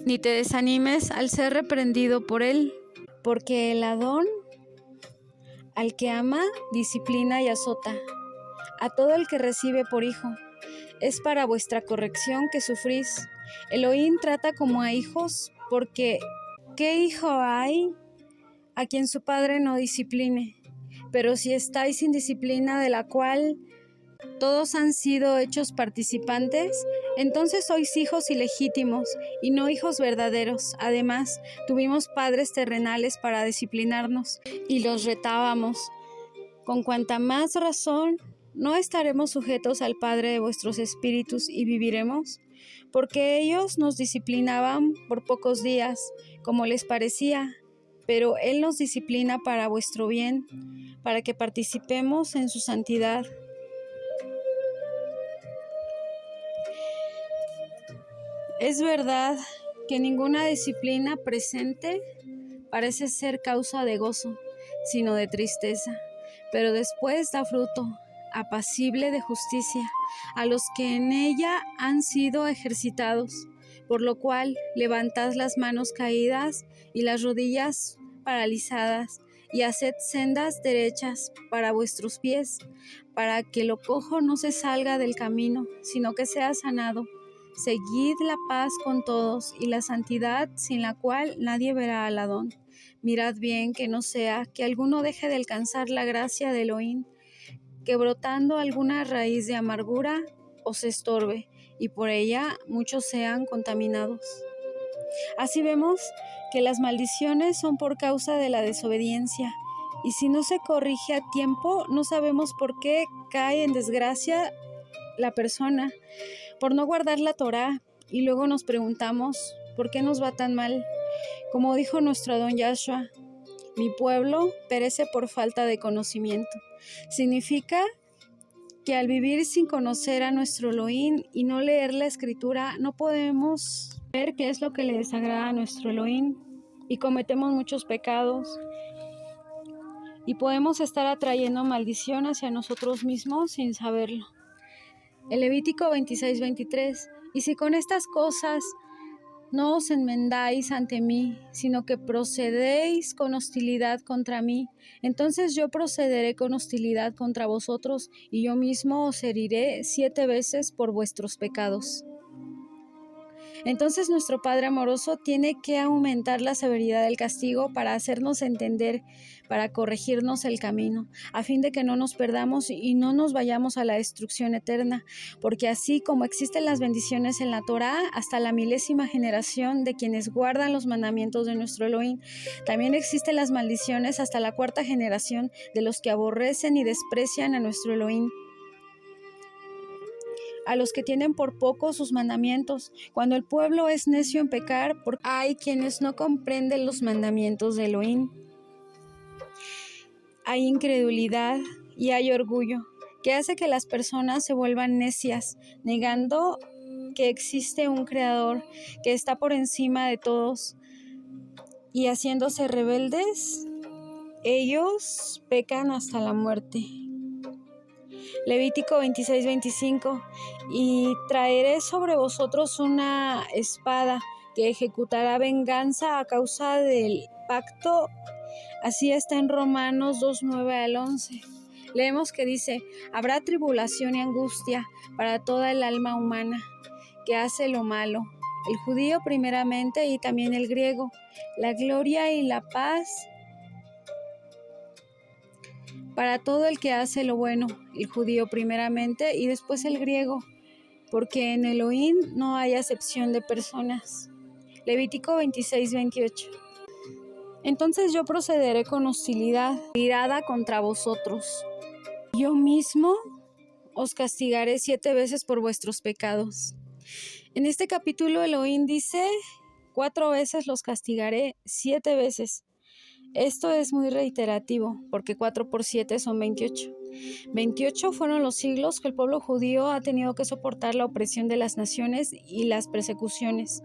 S2: ni te desanimes al ser reprendido por él, porque el Adón al que ama disciplina y azota a todo el que recibe por hijo. Es para vuestra corrección que sufrís. Elohim trata como a hijos, porque ¿qué hijo hay a quien su padre no discipline? Pero si estáis sin disciplina, de la cual todos han sido hechos participantes, entonces sois hijos ilegítimos y no hijos verdaderos. Además, tuvimos padres terrenales para disciplinarnos y los retábamos. Con cuanta más razón, ¿no estaremos sujetos al Padre de vuestros espíritus y viviremos? Porque ellos nos disciplinaban por pocos días, como les parecía, pero Él nos disciplina para vuestro bien, para que participemos en su santidad. Es verdad que ninguna disciplina presente parece ser causa de gozo, sino de tristeza, pero después da fruto apacible de justicia a los que en ella han sido ejercitados, por lo cual levantad las manos caídas y las rodillas paralizadas, y haced sendas derechas para vuestros pies, para que lo cojo no se salga del camino, sino que sea sanado. Seguid la paz con todos y la santidad, sin la cual nadie verá al Adón. Mirad bien que no sea que alguno deje de alcanzar la gracia de Elohim, que brotando alguna raíz de amargura os estorbe, y por ella muchos sean contaminados. Así vemos que las maldiciones son por causa de la desobediencia, y si no se corrige a tiempo, no sabemos por qué cae en desgracia la persona por no guardar la Torá, y luego nos preguntamos ¿por qué nos va tan mal? Como dijo nuestro Adón Yahshua, mi pueblo perece por falta de conocimiento. Significa que al vivir sin conocer a nuestro Elohim y no leer la Escritura, no podemos ver qué es lo que le desagrada a nuestro Elohim, y cometemos muchos pecados y podemos estar atrayendo maldición hacia nosotros mismos sin saberlo. El Levítico 26:23: y si con estas cosas no os enmendáis ante mí, sino que procedéis con hostilidad contra mí, entonces yo procederé con hostilidad contra vosotros, y yo mismo os heriré 7 veces por vuestros pecados. Entonces nuestro Padre amoroso tiene que aumentar la severidad del castigo para hacernos entender, para corregirnos el camino, a fin de que no nos perdamos y no nos vayamos a la destrucción eterna, porque así como existen las bendiciones en la Torá hasta la 1000ª generación de quienes guardan los mandamientos de nuestro Elohim, también existen las maldiciones hasta la 4ª generación de los que aborrecen y desprecian a nuestro Elohim, a los que tienen por poco sus mandamientos. Cuando el pueblo es necio en pecar, porque hay quienes no comprenden los mandamientos de Elohim. Hay incredulidad y hay orgullo, que hace que las personas se vuelvan necias, negando que existe un Creador que está por encima de todos, y haciéndose rebeldes, ellos pecan hasta la muerte. Levítico 26:25: y traeré sobre vosotros una espada que ejecutará venganza a causa del pacto. Así está en Romanos 2:9 al 11. Leemos que dice: habrá tribulación y angustia para toda el alma humana que hace lo malo, el judío primeramente y también el griego, la gloria y la paz para todo el que hace lo bueno, el judío primeramente y después el griego, porque en Elohim no hay acepción de personas. Levítico 26:28. Entonces yo procederé con hostilidad, irada contra vosotros. Yo mismo os castigaré 7 veces por vuestros pecados. En este capítulo Elohim dice 4 veces los castigaré, 7 veces. Esto es muy reiterativo, porque 4 por 7 son 28. 28 fueron los siglos que el pueblo judío ha tenido que soportar la opresión de las naciones y las persecuciones,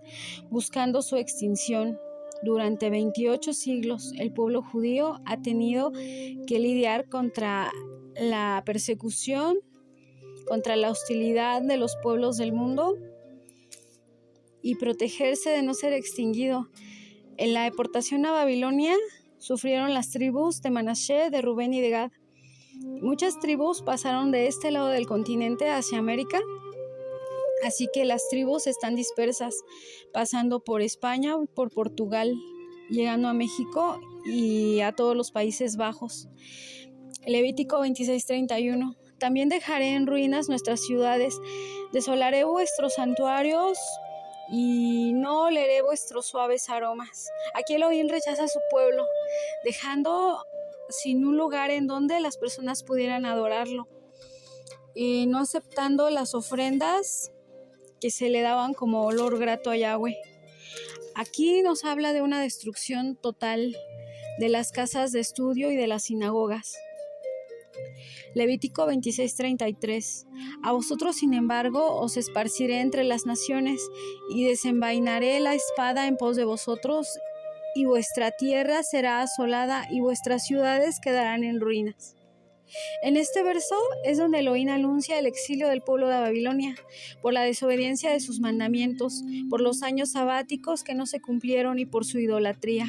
S2: buscando su extinción. Durante 28 siglos, el pueblo judío ha tenido que lidiar contra la persecución, contra la hostilidad de los pueblos del mundo y protegerse de no ser extinguido. En la deportación a Babilonia sufrieron las tribus de Manasés, de Rubén y de Gad. Muchas tribus pasaron de este lado del continente hacia América, así que las tribus están dispersas, pasando por España, por Portugal, llegando a México y a todos los Países Bajos. Levítico 26:31. También dejaré en ruinas nuestras ciudades, desolaré vuestros santuarios y no oleré vuestros suaves aromas. Aquí Elohim rechaza a su pueblo, dejando sin un lugar en donde las personas pudieran adorarlo, y no aceptando las ofrendas que se le daban como olor grato a Yahweh. Aquí nos habla de una destrucción total de las casas de estudio y de las sinagogas. Levítico 26:33. A vosotros, sin embargo, os esparciré entre las naciones y desenvainaré la espada en pos de vosotros, y vuestra tierra será asolada y vuestras ciudades quedarán en ruinas. En este verso es donde Elohim anuncia el exilio del pueblo de Babilonia por la desobediencia de sus mandamientos, por los años sabáticos que no se cumplieron y por su idolatría.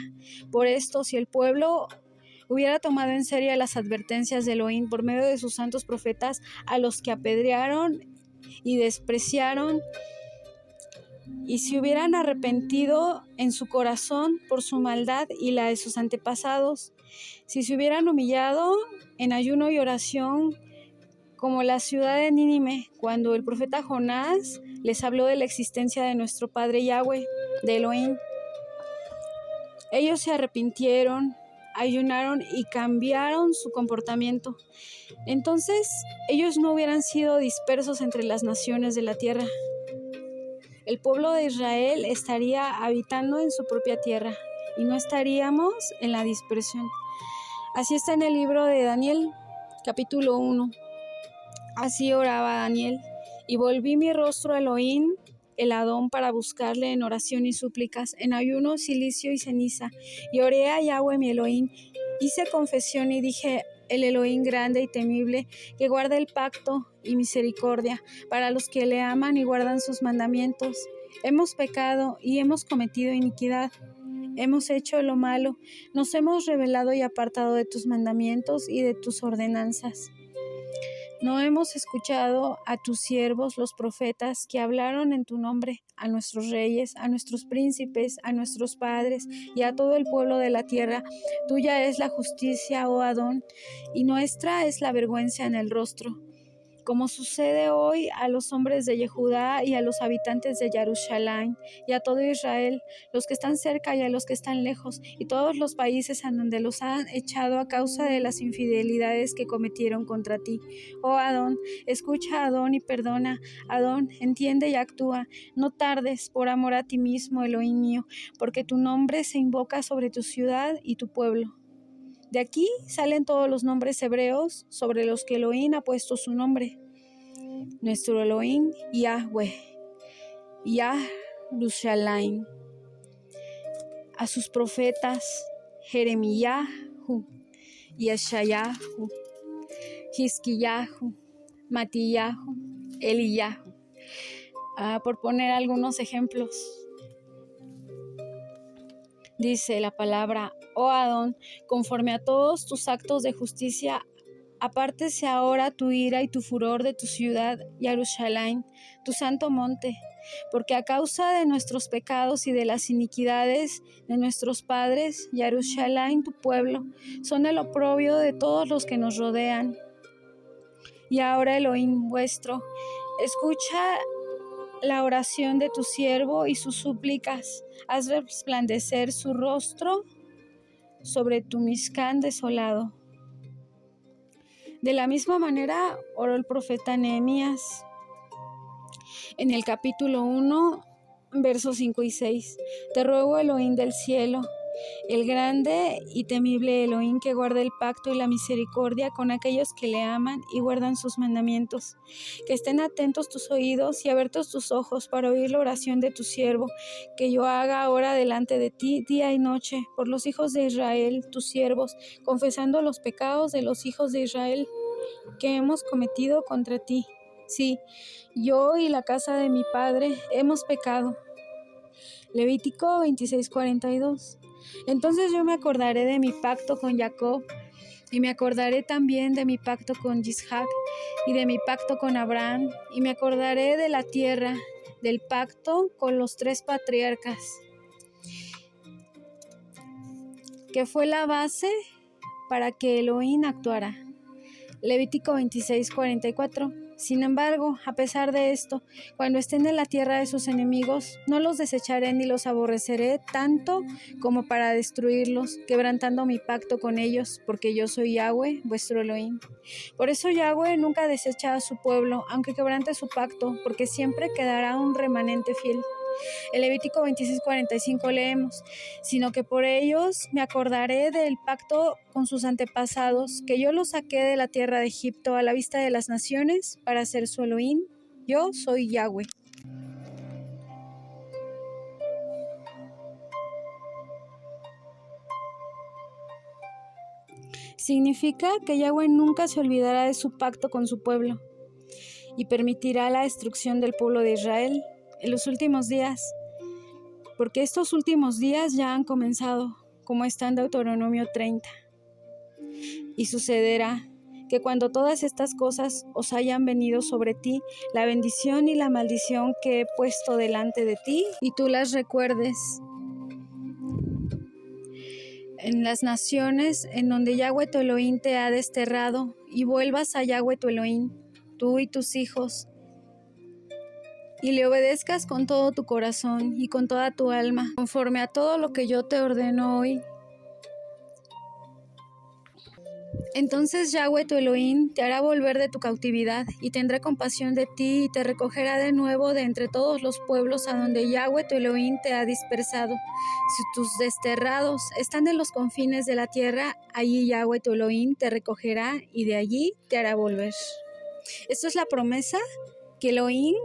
S2: Por esto, si el pueblo hubiera tomado en serio las advertencias de Elohim por medio de sus santos profetas, a los que apedrearon y despreciaron, y se hubieran arrepentido en su corazón por su maldad y la de sus antepasados, si se hubieran humillado en ayuno y oración como la ciudad de Nínive, cuando el profeta Jonás les habló de la existencia de nuestro Padre Yahweh, de Elohim. Ellos se arrepintieron, ayunaron y cambiaron su comportamiento. Entonces ellos no hubieran sido dispersos entre las naciones de la tierra. El pueblo de Israel estaría habitando en su propia tierra y no estaríamos en la dispersión. Así está en el libro de Daniel, capítulo 1. Así oraba Daniel: y volví mi rostro a Elohim, el Adón, para buscarle en oración y súplicas, en ayuno, cilicio y ceniza. Y oré a Yahweh mi Elohim, hice confesión y dije: el Elohim grande y temible, que guarda el pacto y misericordia para los que le aman y guardan sus mandamientos. Hemos pecado y hemos cometido iniquidad. Hemos hecho lo malo, nos hemos rebelado y apartado de tus mandamientos y de tus ordenanzas. No hemos escuchado a tus siervos los profetas que hablaron en tu nombre, a nuestros reyes, a nuestros príncipes, a nuestros padres y a todo el pueblo de la tierra. Tuya es la justicia, oh Adón, y nuestra es la vergüenza en el rostro. Como sucede hoy a los hombres de Yehudá y a los habitantes de Jerusalén y a todo Israel, los que están cerca y a los que están lejos, y todos los países en donde los han echado a causa de las infidelidades que cometieron contra ti. Oh Adón, escucha, Adón, y perdona. Adón, entiende y actúa. No tardes, por amor a ti mismo, Elohim mío, porque tu nombre se invoca sobre tu ciudad y tu pueblo. De aquí salen todos los nombres hebreos sobre los que Elohim ha puesto su nombre. Nuestro Elohim, Yahweh, Yerushalayim. A sus profetas, Jeremíahu, Yeshayahu, Hizkiyahu, Matillahu, Eliyahu. Por poner algunos ejemplos. Dice la palabra: oh Adón, conforme a todos tus actos de justicia, apártese ahora tu ira y tu furor de tu ciudad, Jerusalén, tu santo monte, porque a causa de nuestros pecados y de las iniquidades de nuestros padres, Jerusalén, tu pueblo, son el oprobio de todos los que nos rodean. Y ahora, Elohim vuestro, escucha la oración de tu siervo y sus súplicas. Haz resplandecer su rostro sobre tu Mizcán desolado. De la misma manera oró el profeta Nehemías en el capítulo 1, versos 5 y 6. Te ruego, Elohim del cielo,
S3: el grande y temible Elohim que guarda el pacto y la misericordia con aquellos que le aman y guardan sus mandamientos. Que estén atentos tus oídos y abiertos tus ojos para oír la oración de tu siervo, que yo haga ahora delante de ti día y noche, por los hijos de Israel, tus siervos, confesando los pecados de los hijos de Israel que hemos cometido contra ti. Sí, yo y la casa de mi padre hemos pecado. Levítico 26:42. Entonces yo me acordaré de mi pacto con Jacob, y me acordaré también de mi pacto con Isaac, y de mi pacto con Abraham, y me acordaré de la tierra, del pacto con los 3 patriarcas, que fue la base para que Elohim actuara. Levítico 26:44. Sin embargo, a pesar de esto, cuando estén en la tierra de sus enemigos, no los desecharé ni los aborreceré tanto como para destruirlos, quebrantando mi pacto con ellos, porque yo soy Yahweh, vuestro Elohim. Por eso Yahweh nunca desecha a su pueblo, aunque quebrante su pacto, porque siempre quedará un remanente fiel. En Levítico 26:45 leemos, sino que por ellos me acordaré del pacto con sus antepasados, que yo los saqué de la tierra de Egipto a la vista de las naciones para ser su Elohim. Yo soy Yahweh. Significa que Yahweh nunca se olvidará de su pacto con su pueblo y permitirá la destrucción del pueblo de Israel en los últimos días, porque estos últimos días ya han comenzado, como está en Deuteronomio 30. Y sucederá que cuando todas estas cosas os hayan venido sobre ti, la bendición y la maldición que he puesto delante de ti, y tú las recuerdes en las naciones en donde Yahweh tu Elohim te ha desterrado, y vuelvas a Yahweh tu Elohim, tú y tus hijos, y le obedezcas con todo tu corazón y con toda tu alma, conforme a todo lo que yo te ordeno hoy. Entonces Yahweh tu Elohim te hará volver de tu cautividad, y tendrá compasión de ti, y te recogerá de nuevo de entre todos los pueblos a donde Yahweh tu Elohim te ha dispersado. Si tus desterrados están en los confines de la tierra, allí Yahweh tu Elohim te recogerá, y de allí te hará volver. Esto es la promesa que Elohim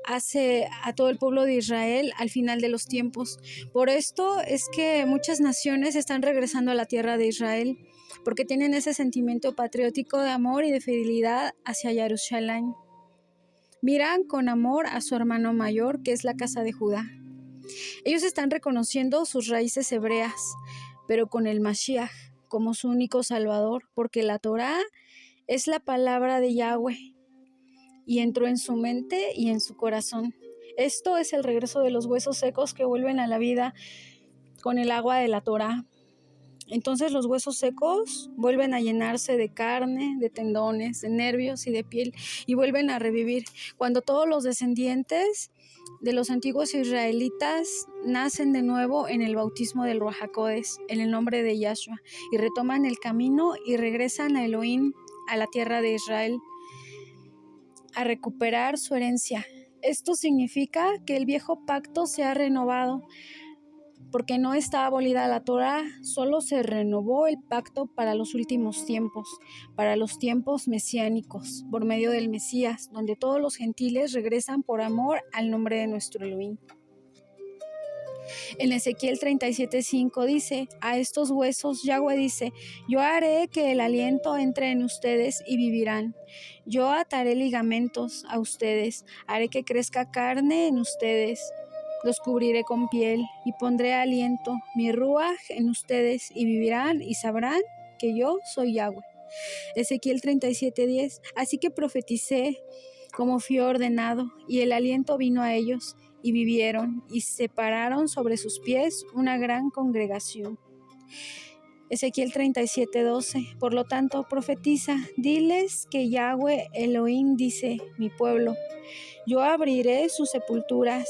S3: hace a todo el pueblo de Israel al final de los tiempos. Por esto es que muchas naciones están regresando a la tierra de Israel, porque tienen ese sentimiento patriótico de amor y de fidelidad hacia Jerusalén. Miran con amor a su hermano mayor, que es la casa de Judá. Ellos están reconociendo sus raíces hebreas, pero con el Mashiach como su único salvador, porque la Torá es la palabra de Yahweh, y entró en su mente y en su corazón. Esto es el regreso de los huesos secos que vuelven a la vida con el agua de la Torá. Entonces los huesos secos vuelven a llenarse de carne, de tendones, de nervios y de piel, y vuelven a revivir. Cuando todos los descendientes de los antiguos israelitas nacen de nuevo en el bautismo del Ruach HaKodesh, en el nombre de Yahshua, y retoman el camino y regresan a Elohim, a la tierra de Israel, a recuperar su herencia. Esto significa que el viejo pacto se ha renovado, porque no está abolida la Torá, solo se renovó el pacto para los últimos tiempos, para los tiempos mesiánicos, por medio del Mesías, donde todos los gentiles regresan por amor al nombre de nuestro Elohim. En Ezequiel 37:5 dice, a estos huesos Yahweh dice, yo haré que el aliento entre en ustedes y vivirán. Yo ataré ligamentos a ustedes, haré que crezca carne en ustedes. Los cubriré con piel y pondré aliento, mi ruaj en ustedes, y vivirán y sabrán que yo soy Yahweh. Ezequiel 37:10. Así que profeticé como fui ordenado, y el aliento vino a ellos, y vivieron, y se pararon sobre sus pies una gran congregación. Ezequiel 37:12. Por lo tanto, profetiza, diles que Yahweh Elohim dice, mi pueblo, yo abriré sus sepulturas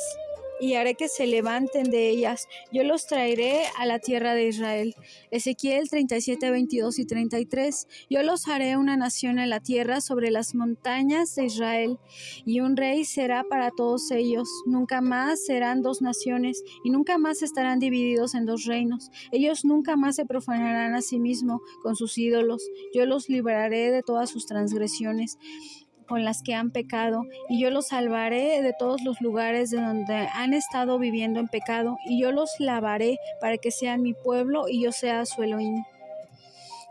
S3: y haré que se levanten de ellas. Yo los traeré a la tierra de Israel. Ezequiel 37, 22 y 33. Yo los haré una nación en la tierra sobre las montañas de Israel, y un rey será para todos ellos. Nunca más serán dos naciones, y nunca más estarán divididos en dos reinos. Ellos nunca más se profanarán a sí mismos con sus ídolos. Yo los libraré de todas sus transgresiones con las que han pecado, y yo los salvaré de todos los lugares de donde han estado viviendo en pecado, y yo los lavaré para que sean mi pueblo y yo sea su Elohim.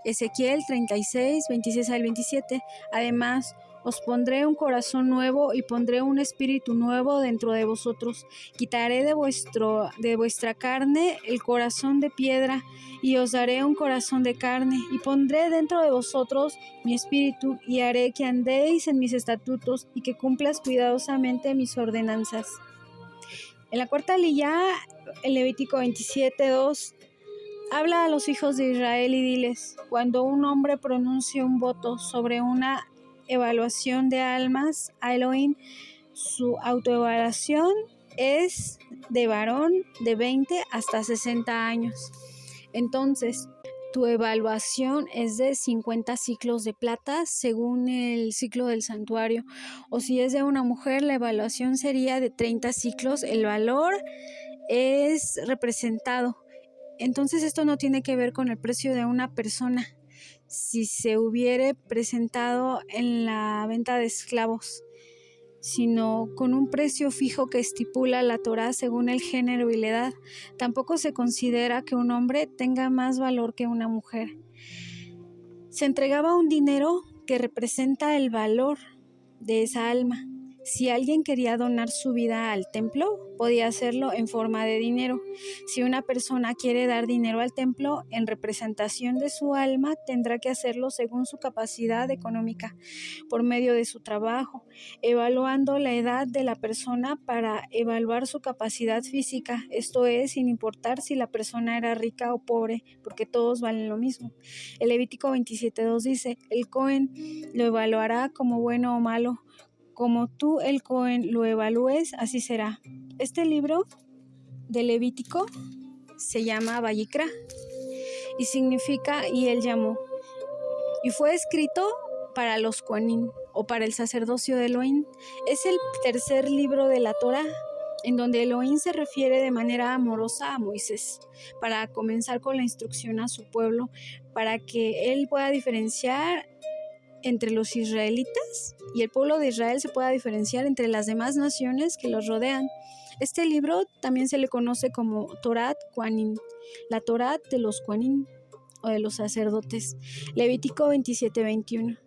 S3: Ezequiel 36, 26 al 27. Además, os pondré un corazón nuevo y pondré un espíritu nuevo dentro de vosotros. Quitaré de vuestra carne el corazón de piedra y os daré un corazón de carne, y pondré dentro de vosotros mi espíritu, y haré que andéis en mis estatutos y que cumplas cuidadosamente mis ordenanzas. En la cuarta lilla, el Levítico 27, 2, habla a los hijos de Israel y diles: cuando un hombre pronuncie un voto sobre una evaluación de almas a Elohim, su autoevaluación es de varón de 20 hasta 60 años. Entonces, tu evaluación es de 50 ciclos de plata según el ciclo del santuario. O si es de una mujer, la evaluación sería de 30 ciclos. El valor es representado. Entonces esto no tiene que ver con el precio de una persona, si se hubiere presentado en la venta de esclavos, sino con un precio fijo que estipula la Torá según el género y la edad. Tampoco se considera que un hombre tenga más valor que una mujer. Se entregaba un dinero que representa el valor de esa alma. Si alguien quería donar su vida al templo, podía hacerlo en forma de dinero. Si una persona quiere dar dinero al templo en representación de su alma, tendrá que hacerlo según su capacidad económica, por medio de su trabajo, evaluando la edad de la persona para evaluar su capacidad física, esto es, sin importar si la persona era rica o pobre, porque todos valen lo mismo. El Levítico 27:2 dice: el Cohen lo evaluará como bueno o malo. Como tú, el Cohen, lo evalúes, así será. Este libro de Levítico se llama Vayikra y significa "y él llamó", y fue escrito para los Kohanim o para el sacerdocio de Elohim. Es el tercer libro de la Torá en donde Elohim se refiere de manera amorosa a Moisés para comenzar con la instrucción a su pueblo, para que él pueda diferenciar entre los israelitas y el pueblo de Israel se pueda diferenciar entre las demás naciones que los rodean. Este libro también se le conoce como Torat Kohanim, la Torat de los Kohanim o de los sacerdotes. Levítico 27:21.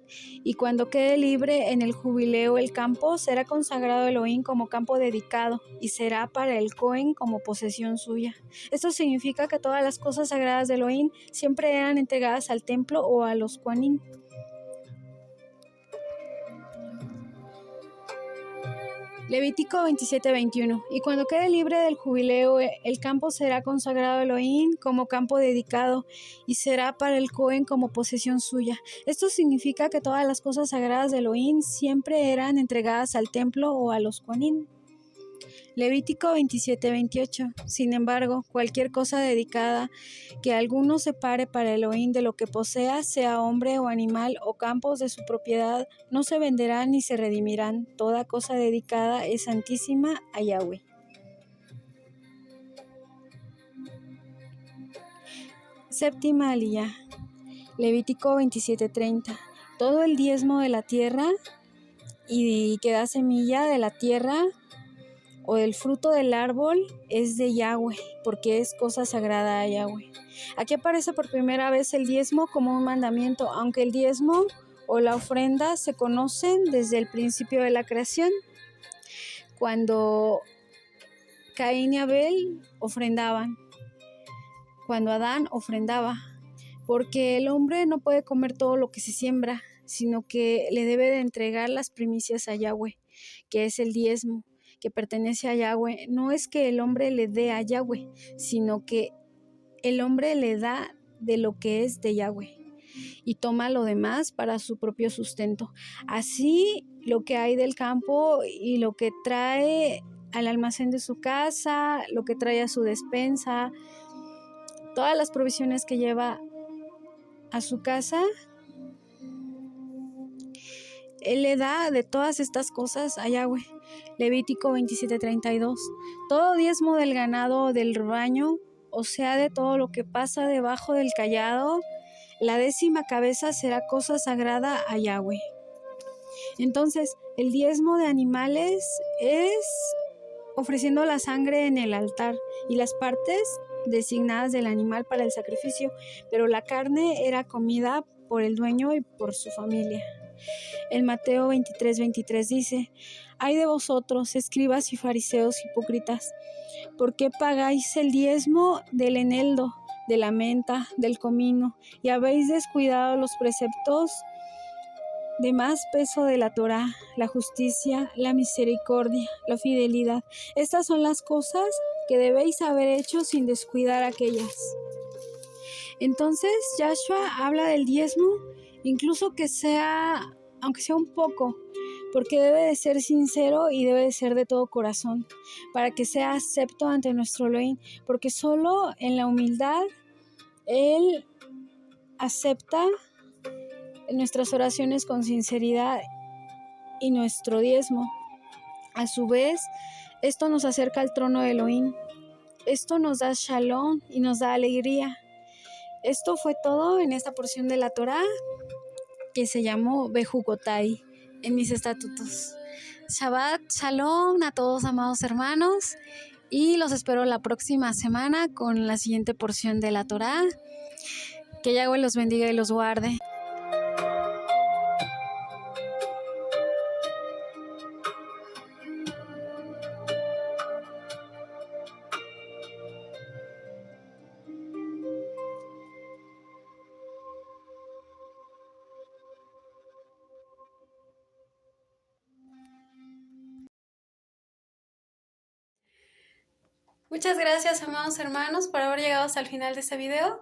S3: Y cuando quede libre en el jubileo el campo, será consagrado a Elohim como campo dedicado y será para el Cohen como posesión suya. Esto significa que todas las cosas sagradas de Elohim siempre eran entregadas al templo o a los Kohanim. Levítico 27:21. Y cuando quede libre del jubileo, el campo será consagrado a Elohim como campo dedicado y será para el Cohen como posesión suya. Esto significa que todas las cosas sagradas de Elohim siempre eran entregadas al templo o a los Kohanim. Levítico 27:28. Sin embargo, cualquier cosa dedicada que alguno separe para Elohim de lo que posea, sea hombre o animal o campos de su propiedad, no se venderán ni se redimirán. Toda cosa dedicada es santísima a Yahweh. Séptima aliyá. Levítico 27:30. Todo el diezmo de la tierra y que da semilla de la tierra o del fruto del árbol es de Yahweh, porque es cosa sagrada a Yahweh. Aquí aparece por primera vez el diezmo como un mandamiento, aunque el diezmo o la ofrenda se conocen desde el principio de la creación, cuando Caín y Abel ofrendaban, cuando Adán ofrendaba, porque el hombre no puede comer todo lo que se siembra, sino que le debe de entregar las primicias a Yahweh, que es el diezmo, que pertenece a Yahweh. No es que el hombre le dé a Yahweh, sino que el hombre le da de lo que es de Yahweh y toma lo demás para su propio sustento. Así, lo que hay del campo y lo que trae al almacén de su casa, lo que trae a su despensa, todas las provisiones que lleva a su casa. Él le da de todas estas cosas a Yahweh. Levítico 27:32. Todo diezmo del ganado o del rebaño, o sea, de todo lo que pasa debajo del cayado, la 10ª cabeza será cosa sagrada a Yahweh. Entonces, el diezmo de animales es ofreciendo la sangre en el altar y las partes designadas del animal para el sacrificio, pero la carne era comida por el dueño y por su familia. En Mateo 23:23 dice: «Ay de vosotros, escribas y fariseos hipócritas, ¿por qué pagáis el diezmo del eneldo, de la menta, del comino, y habéis descuidado los preceptos de más peso de la Torá, la justicia, la misericordia, la fidelidad? Estas son las cosas que debéis haber hecho sin descuidar aquellas». Entonces, Yahshua habla del diezmo, incluso aunque sea un poco, porque debe de ser sincero y debe de ser de todo corazón, para que sea acepto ante nuestro Elohim, porque solo en la humildad Él acepta nuestras oraciones con sinceridad y nuestro diezmo. A su vez, esto nos acerca al trono de Elohim. Esto nos da shalom y nos da alegría. Esto fue todo en esta porción de la Torá que se llamó Bejucotai, en mis estatutos. Shabbat Shalom a todos, amados hermanos, y los espero la próxima semana con la siguiente porción de la Torá. Que Yahweh los bendiga y los guarde.
S2: Muchas gracias, amados hermanos, por haber llegado hasta el final de este video.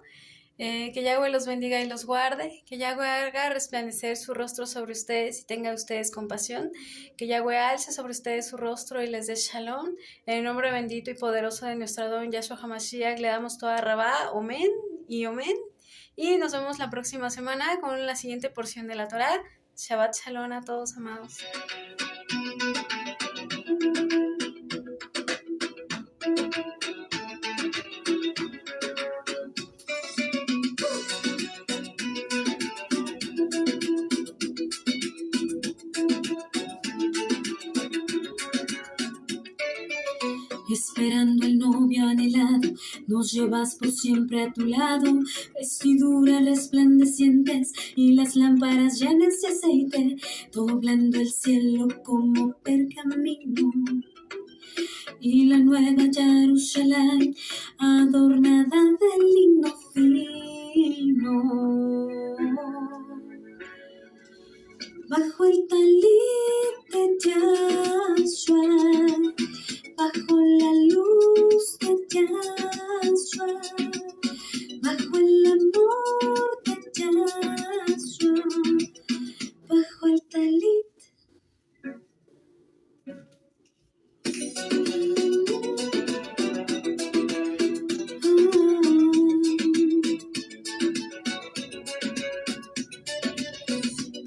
S2: Que Yahweh los bendiga y los guarde, que Yahweh haga resplandecer su rostro sobre ustedes y tenga ustedes compasión, que Yahweh alce sobre ustedes su rostro y les dé shalom. En el nombre bendito y poderoso de nuestro Adón Yahshua HaMashiach le damos toda rabá, omen y omen, y nos vemos la próxima semana con la siguiente porción de la Torá. Shabbat Shalom a todos, amados.
S1: Esperando el novio anhelado, nos llevas por siempre a tu lado, vestiduras resplandecientes y las lámparas llenas de aceite, doblando el cielo como pergamino. Y la nueva Jerusalén adornada de lino fino. Bajo el talit de Yahshua, bajo la luz de Yahshua, bajo el amor de Yahshua, bajo el talit.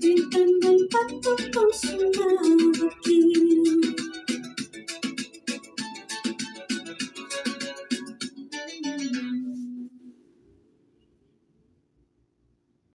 S1: Gritando el pacto con su